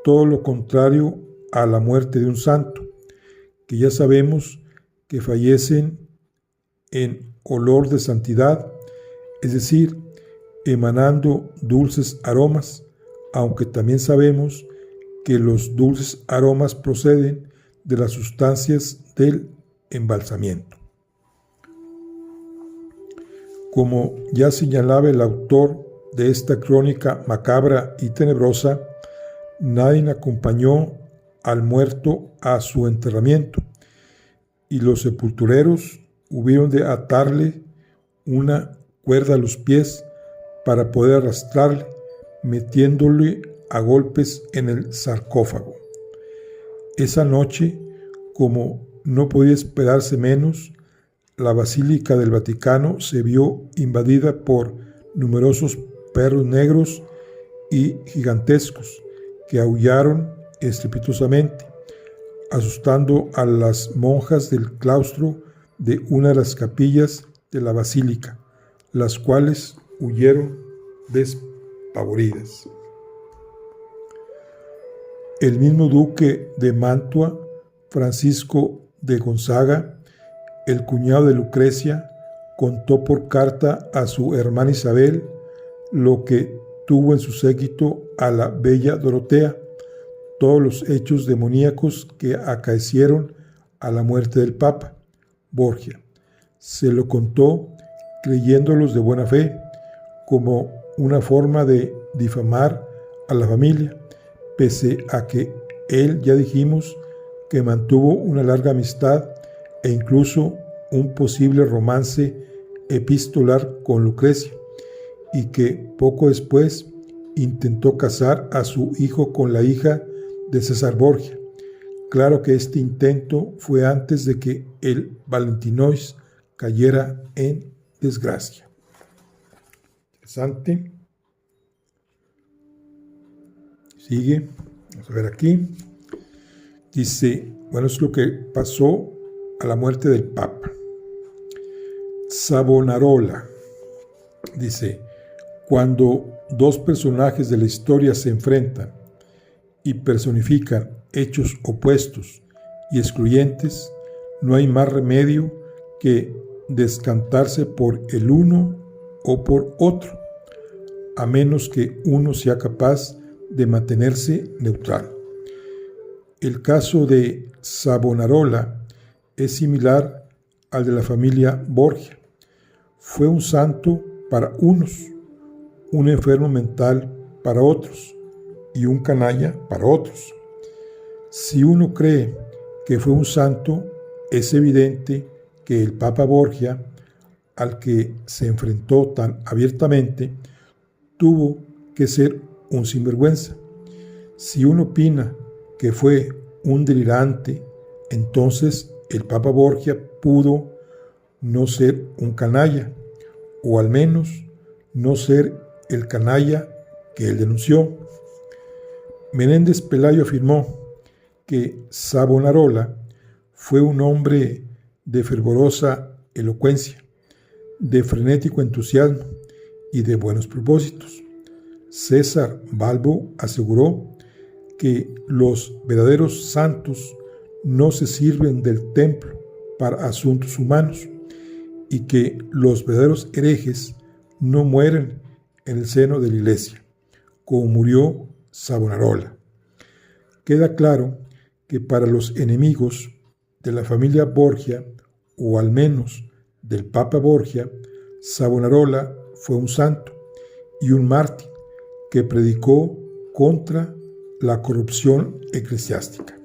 Todo lo contrario a la muerte de un santo, que ya sabemos que fallecen en olor de santidad, es decir, emanando dulces aromas, aunque también sabemos que los dulces aromas proceden de las sustancias del embalsamiento. Como ya señalaba el autor de esta crónica macabra y tenebrosa, nadie acompañó al muerto a su enterramiento, y los sepultureros hubieron de atarle una cuerda a los pies para poder arrastrarle, metiéndole a golpes en el sarcófago. Esa noche, como no podía esperarse menos, la Basílica del Vaticano se vio invadida por numerosos perros negros y gigantescos que aullaron estrepitosamente, asustando a las monjas del claustro de una de las capillas de la basílica, las cuales huyeron despavoridas. El mismo duque de Mantua, Francisco de Gonzaga, el cuñado de Lucrecia, contó por carta a su hermana Isabel lo que tuvo en su séquito a la bella Dorotea, todos los hechos demoníacos que acaecieron a la muerte del Papa Borgia. Se lo contó creyéndolos de buena fe, como una forma de difamar a la familia, pese a que él, ya dijimos, que mantuvo una larga amistad e incluso un posible romance epistolar con Lucrecia, y que poco después intentó casar a su hijo con la hija de César Borgia. Claro que este intento fue antes de que el Valentinois cayera en desgracia. Interesante. Sigue. Vamos a ver aquí. Dice, bueno, es lo que pasó a la muerte del Papa. Savonarola. Dice, cuando dos personajes de la historia se enfrentan y personifican hechos opuestos y excluyentes, no hay más remedio que descantarse por el uno o por otro, a menos que uno sea capaz de mantenerse neutral. El caso de Savonarola es similar al de la familia Borgia. Fue un santo para unos, un enfermo mental para otros y un canalla para otros. Si uno cree que fue un santo, es evidente que el Papa Borgia, al que se enfrentó tan abiertamente, tuvo que ser un sinvergüenza. Si uno opina que fue un delirante, entonces el Papa Borgia pudo no ser un canalla, o al menos no ser el canalla que él denunció. Menéndez Pelayo afirmó que Savonarola fue un hombre de fervorosa elocuencia, de frenético entusiasmo y de buenos propósitos. César Balbo aseguró que los verdaderos santos no se sirven del templo para asuntos humanos y que los verdaderos herejes no mueren en el seno de la iglesia, como murió Savonarola. Queda claro que para los enemigos de la familia Borgia, o al menos del Papa Borgia, Savonarola fue un santo y un mártir que predicó contra la corrupción eclesiástica.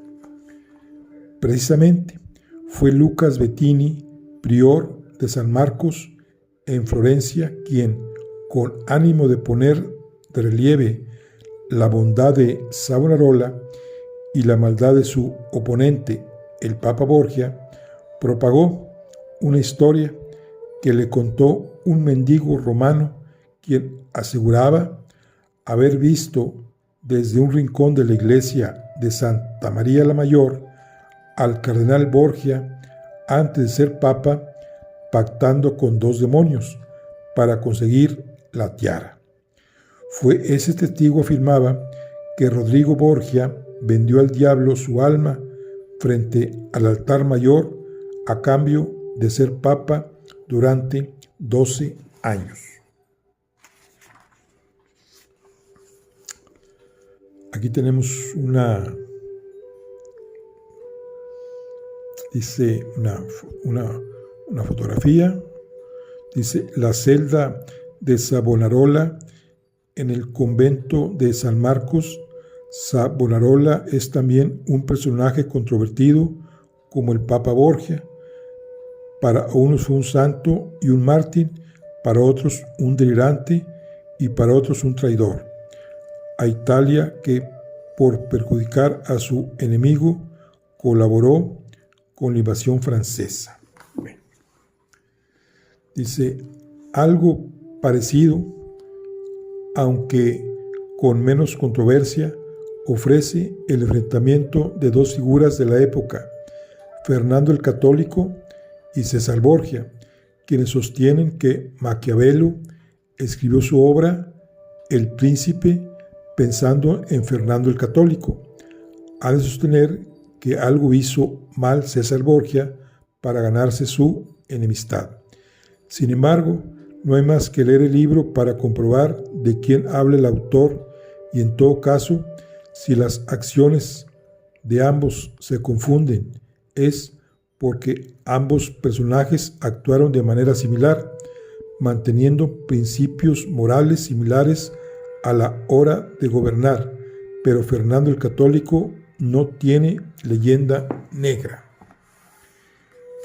Precisamente fue Lucas Bettini, prior de San Marcos en Florencia, quien, con ánimo de poner de relieve la bondad de Savonarola y la maldad de su oponente, el Papa Borgia, propagó una historia que le contó un mendigo romano, quien aseguraba haber visto desde un rincón de la iglesia de Santa María la Mayor al cardenal Borgia, antes de ser papa, pactando con dos demonios para conseguir la tiara. Fue ese testigo, afirmaba, que Rodrigo Borgia vendió al diablo su alma frente al altar mayor a cambio de ser papa durante 12 años. Aquí tenemos una fotografía. Dice: la celda de Savonarola en el convento de San Marcos. Savonarola es también un personaje controvertido como el Papa Borgia. Para unos fue un santo y un mártir, para otros un delirante y para otros un traidor. A Italia, que por perjudicar a su enemigo colaboró con la invasión francesa. Bueno. Dice: algo parecido, aunque con menos controversia, ofrece el enfrentamiento de dos figuras de la época, Fernando el Católico y César Borgia, quienes sostienen que Maquiavelo escribió su obra El Príncipe pensando en Fernando el Católico. Ha de sostener que algo hizo mal César Borgia para ganarse su enemistad. Sin embargo, no hay más que leer el libro para comprobar de quién habla el autor, y en todo caso, si las acciones de ambos se confunden, es porque ambos personajes actuaron de manera similar, manteniendo principios morales similares a la hora de gobernar, pero Fernando el Católico no tiene leyenda negra.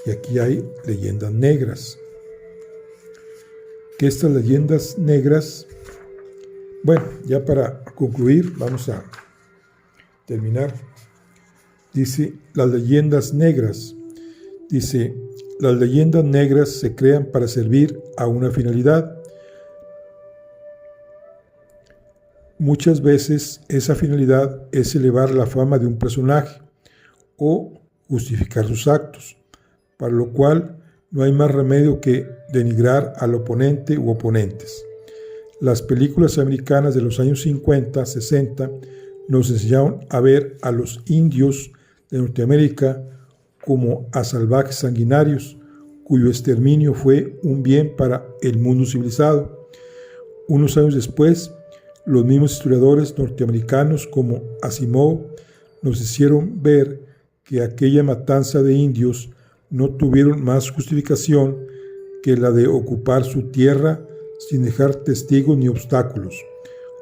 Y aquí hay leyendas negras. Que estas leyendas negras, bueno, ya para concluir, vamos a terminar. Dice: las leyendas negras. Dice: las leyendas negras se crean para servir a una finalidad. Muchas veces esa finalidad es elevar la fama de un personaje o justificar sus actos, para lo cual no hay más remedio que denigrar al oponente u oponentes. Las películas americanas de los años 50, 60 nos enseñaron a ver a los indios de Norteamérica como a salvajes sanguinarios, cuyo exterminio fue un bien para el mundo civilizado. Unos años después, los mismos historiadores norteamericanos como Asimov nos hicieron ver que aquella matanza de indios no tuvieron más justificación que la de ocupar su tierra sin dejar testigos ni obstáculos.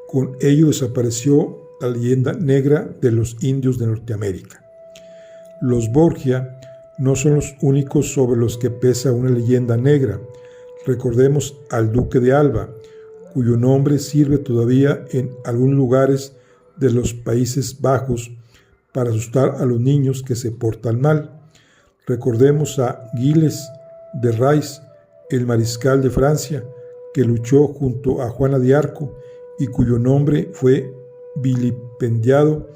Con ello desapareció la leyenda negra de los indios de Norteamérica. Los Borgia no son los únicos sobre los que pesa una leyenda negra. Recordemos al duque de Alba, cuyo nombre sirve todavía en algunos lugares de los Países Bajos para asustar a los niños que se portan mal. Recordemos a Gilles de Rais, el mariscal de Francia, que luchó junto a Juana de Arco y cuyo nombre fue vilipendiado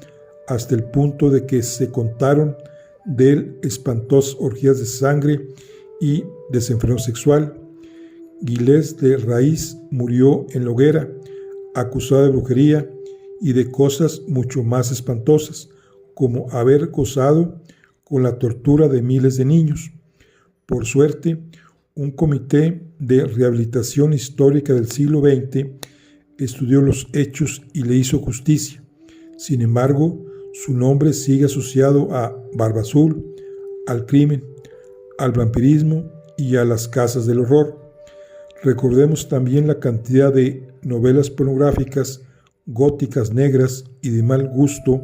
hasta el punto de que se contaron de él espantosas orgías de sangre y desenfreno sexual. Gilles de Rais murió en la hoguera, acusado de brujería y de cosas mucho más espantosas, como haber gozado con la tortura de miles de niños. Por suerte, un comité de rehabilitación histórica del siglo XX estudió los hechos y le hizo justicia. Sin embargo, su nombre sigue asociado a Barba Azul, al crimen, al vampirismo y a las casas del horror. Recordemos también la cantidad de novelas pornográficas, góticas, negras y de mal gusto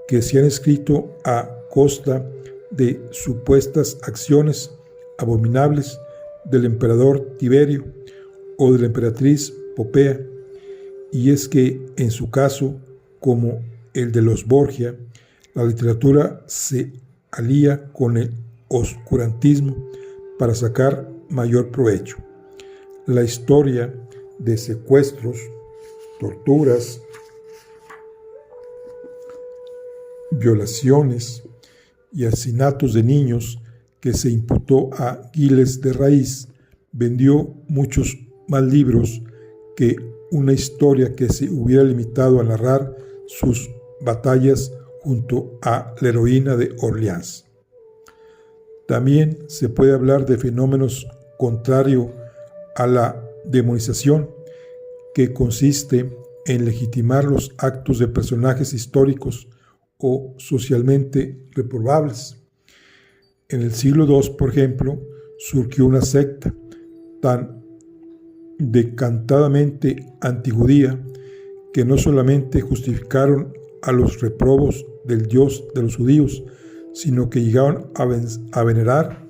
que se han escrito a costa de supuestas acciones abominables del emperador Tiberio o de la emperatriz Popea. Y es que, en su caso, como el de los Borgia, la literatura se alía con el oscurantismo para sacar mayor provecho. La historia de secuestros, torturas, violaciones y asesinatos de niños que se imputó a Gilles de Rais vendió muchos más libros que una historia que se hubiera limitado a narrar sus batallas junto a la heroína de Orleans. También se puede hablar de fenómenos contrario a la demonización, que consiste en legitimar los actos de personajes históricos o socialmente reprobables. En el siglo II, por ejemplo, surgió una secta tan decantadamente antijudía que no solamente justificaron a los reprobos del Dios de los judíos, sino que llegaron a venerar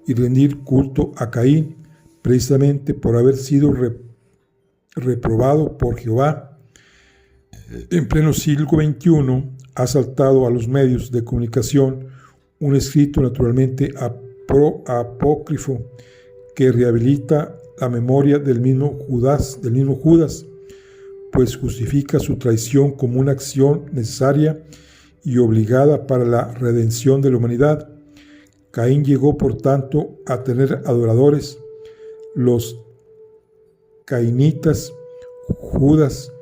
y rendir culto a Caín, precisamente por haber sido reprobado por Jehová. En pleno siglo XXI ha saltado a los medios de comunicación un escrito naturalmente apócrifo que rehabilita la memoria del mismo Judas, pues justifica su traición como una acción necesaria y obligada para la redención de la humanidad. Caín llegó, por tanto, a tener adoradores. Los cainitas, Judas,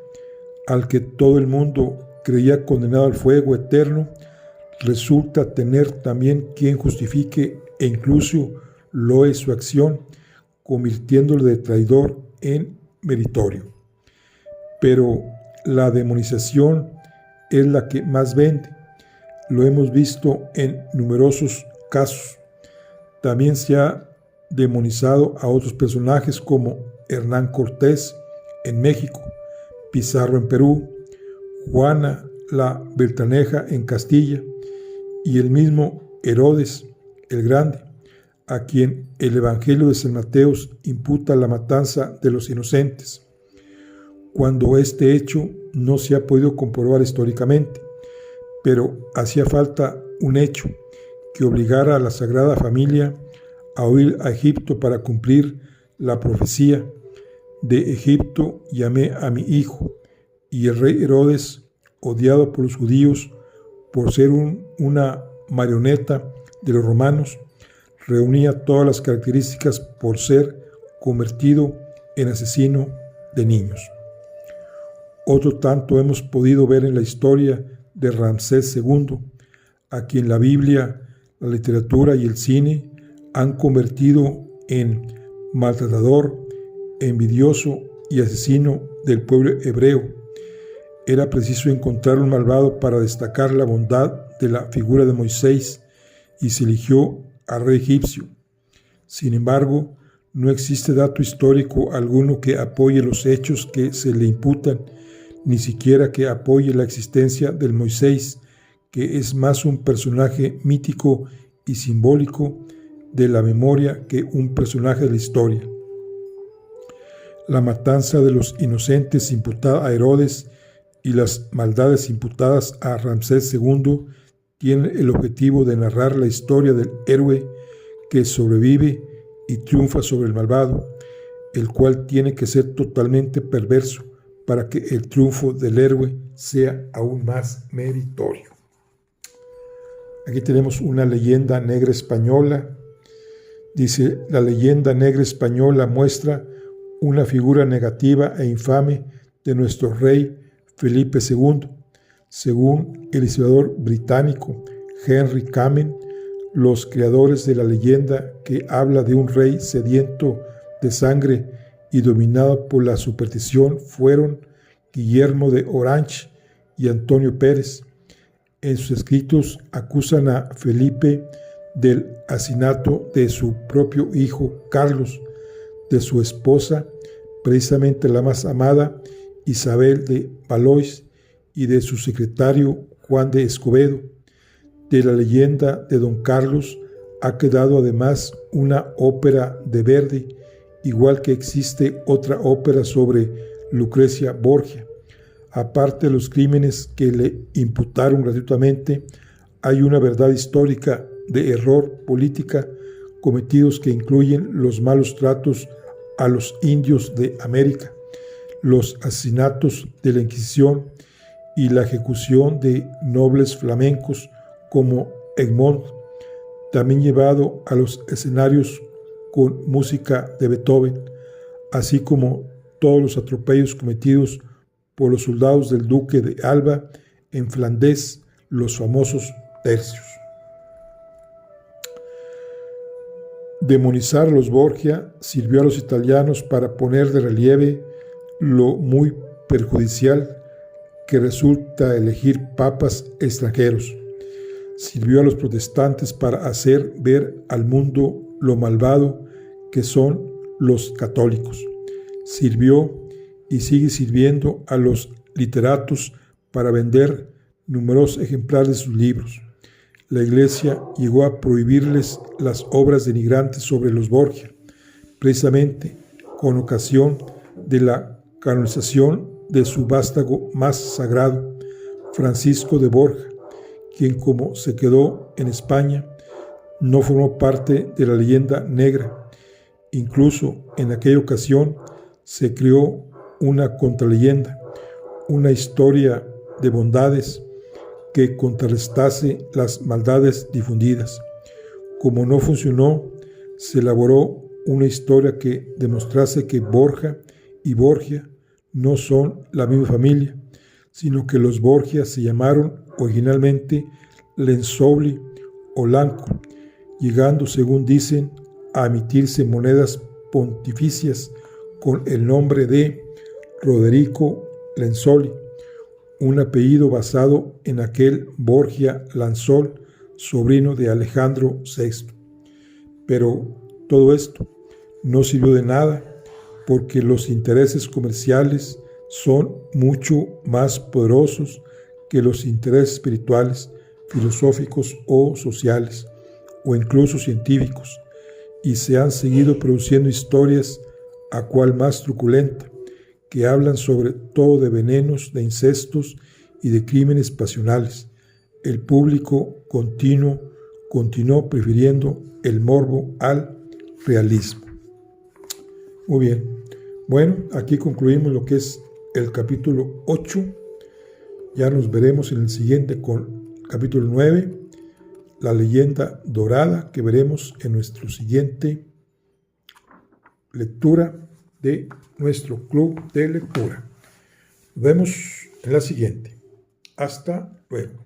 al que todo el mundo creía condenado al fuego eterno, resulta tener también quien justifique e incluso loe su acción, convirtiéndolo de traidor en meritorio. Pero la demonización es la que más vende. Lo hemos visto en numerosos casos. También se ha demonizado a otros personajes como Hernán Cortés en México, Pizarro en Perú, Juana la Beltraneja en Castilla y el mismo Herodes el Grande, a quien el Evangelio de San Mateo imputa la matanza de los inocentes, cuando este hecho no se ha podido comprobar históricamente, pero hacía falta un hecho que obligara a la Sagrada Familia a huir a Egipto para cumplir la profecía: de Egipto llamé a mi hijo. Y el rey Herodes, odiado por los judíos por ser una marioneta de los romanos, reunía todas las características por ser convertido en asesino de niños. Otro tanto hemos podido ver en la historia de Ramsés II, a quien la Biblia, la literatura y el cine han convertido en maltratador, envidioso y asesino del pueblo hebreo. Era preciso encontrar un malvado para destacar la bondad de la figura de Moisés y se eligió al rey egipcio. Sin embargo, no existe dato histórico alguno que apoye los hechos que se le imputan, ni siquiera que apoye la existencia del Moisés, que es más un personaje mítico y simbólico de la memoria que un personaje de la historia. La matanza de los inocentes imputada a Herodes y las maldades imputadas a Ramsés II tienen el objetivo de narrar la historia del héroe que sobrevive y triunfa sobre el malvado, el cual tiene que ser totalmente perverso para que el triunfo del héroe sea aún más meritorio. Aquí tenemos una leyenda negra española. Dice: la leyenda negra española muestra una figura negativa e infame de nuestro rey Felipe II. Según el historiador británico Henry Kamen, los creadores de la leyenda, que habla de un rey sediento de sangre y dominado por la superstición, fueron Guillermo de Orange y Antonio Pérez. En sus escritos acusan a Felipe del asesinato de su propio hijo Carlos, de su esposa, precisamente la más amada, Isabel de Valois, y de su secretario Juan de Escobedo. De la leyenda de Don Carlos ha quedado además una ópera de Verdi, igual que existe otra ópera sobre Lucrecia Borgia. Aparte de los crímenes que le imputaron gratuitamente, hay una verdad histórica de error política cometidos que incluyen los malos tratos a los indios de América, los asesinatos de la Inquisición y la ejecución de nobles flamencos como Egmont, también llevado a los escenarios con música de Beethoven, así como todos los atropellos cometidos por los soldados del duque de Alba en Flandes, los famosos tercios. Demonizar a los Borgia sirvió a los italianos para poner de relieve lo muy perjudicial que resulta elegir papas extranjeros. Sirvió a los protestantes para hacer ver al mundo lo malvado que son los católicos. Sirvió y sigue sirviendo a los literatos para vender numerosos ejemplares de sus libros. La Iglesia llegó a prohibirles las obras denigrantes sobre los Borgia, precisamente con ocasión de la canonización de su vástago más sagrado, Francisco de Borja, quien, como se quedó en España, no formó parte de la leyenda negra. Incluso en aquella ocasión se creó una contraleyenda, una historia de bondades que contrarrestase las maldades difundidas. Como no funcionó, se elaboró una historia que demostrase que Borja y Borgia no son la misma familia, sino que los Borgia se llamaron originalmente Lenzoli o Lanco, llegando, según dicen, a emitirse monedas pontificias con el nombre de Roderico Lenzoli, un apellido basado en aquel Borgia Lanzol, sobrino de Alejandro VI. Pero todo esto no sirvió de nada, porque los intereses comerciales son mucho más poderosos que los intereses espirituales, filosóficos o sociales, o incluso científicos, y se han seguido produciendo historias a cual más truculenta, que hablan sobre todo de venenos, de incestos y de crímenes pasionales. El público continuó prefiriendo el morbo al realismo. Muy bien. Bueno, aquí concluimos lo que es el capítulo 8. Ya nos veremos en el siguiente con el capítulo 9, la leyenda dorada, que veremos en nuestro siguiente lectura de nuestro club de lectura. Nos vemos en la siguiente. Hasta luego.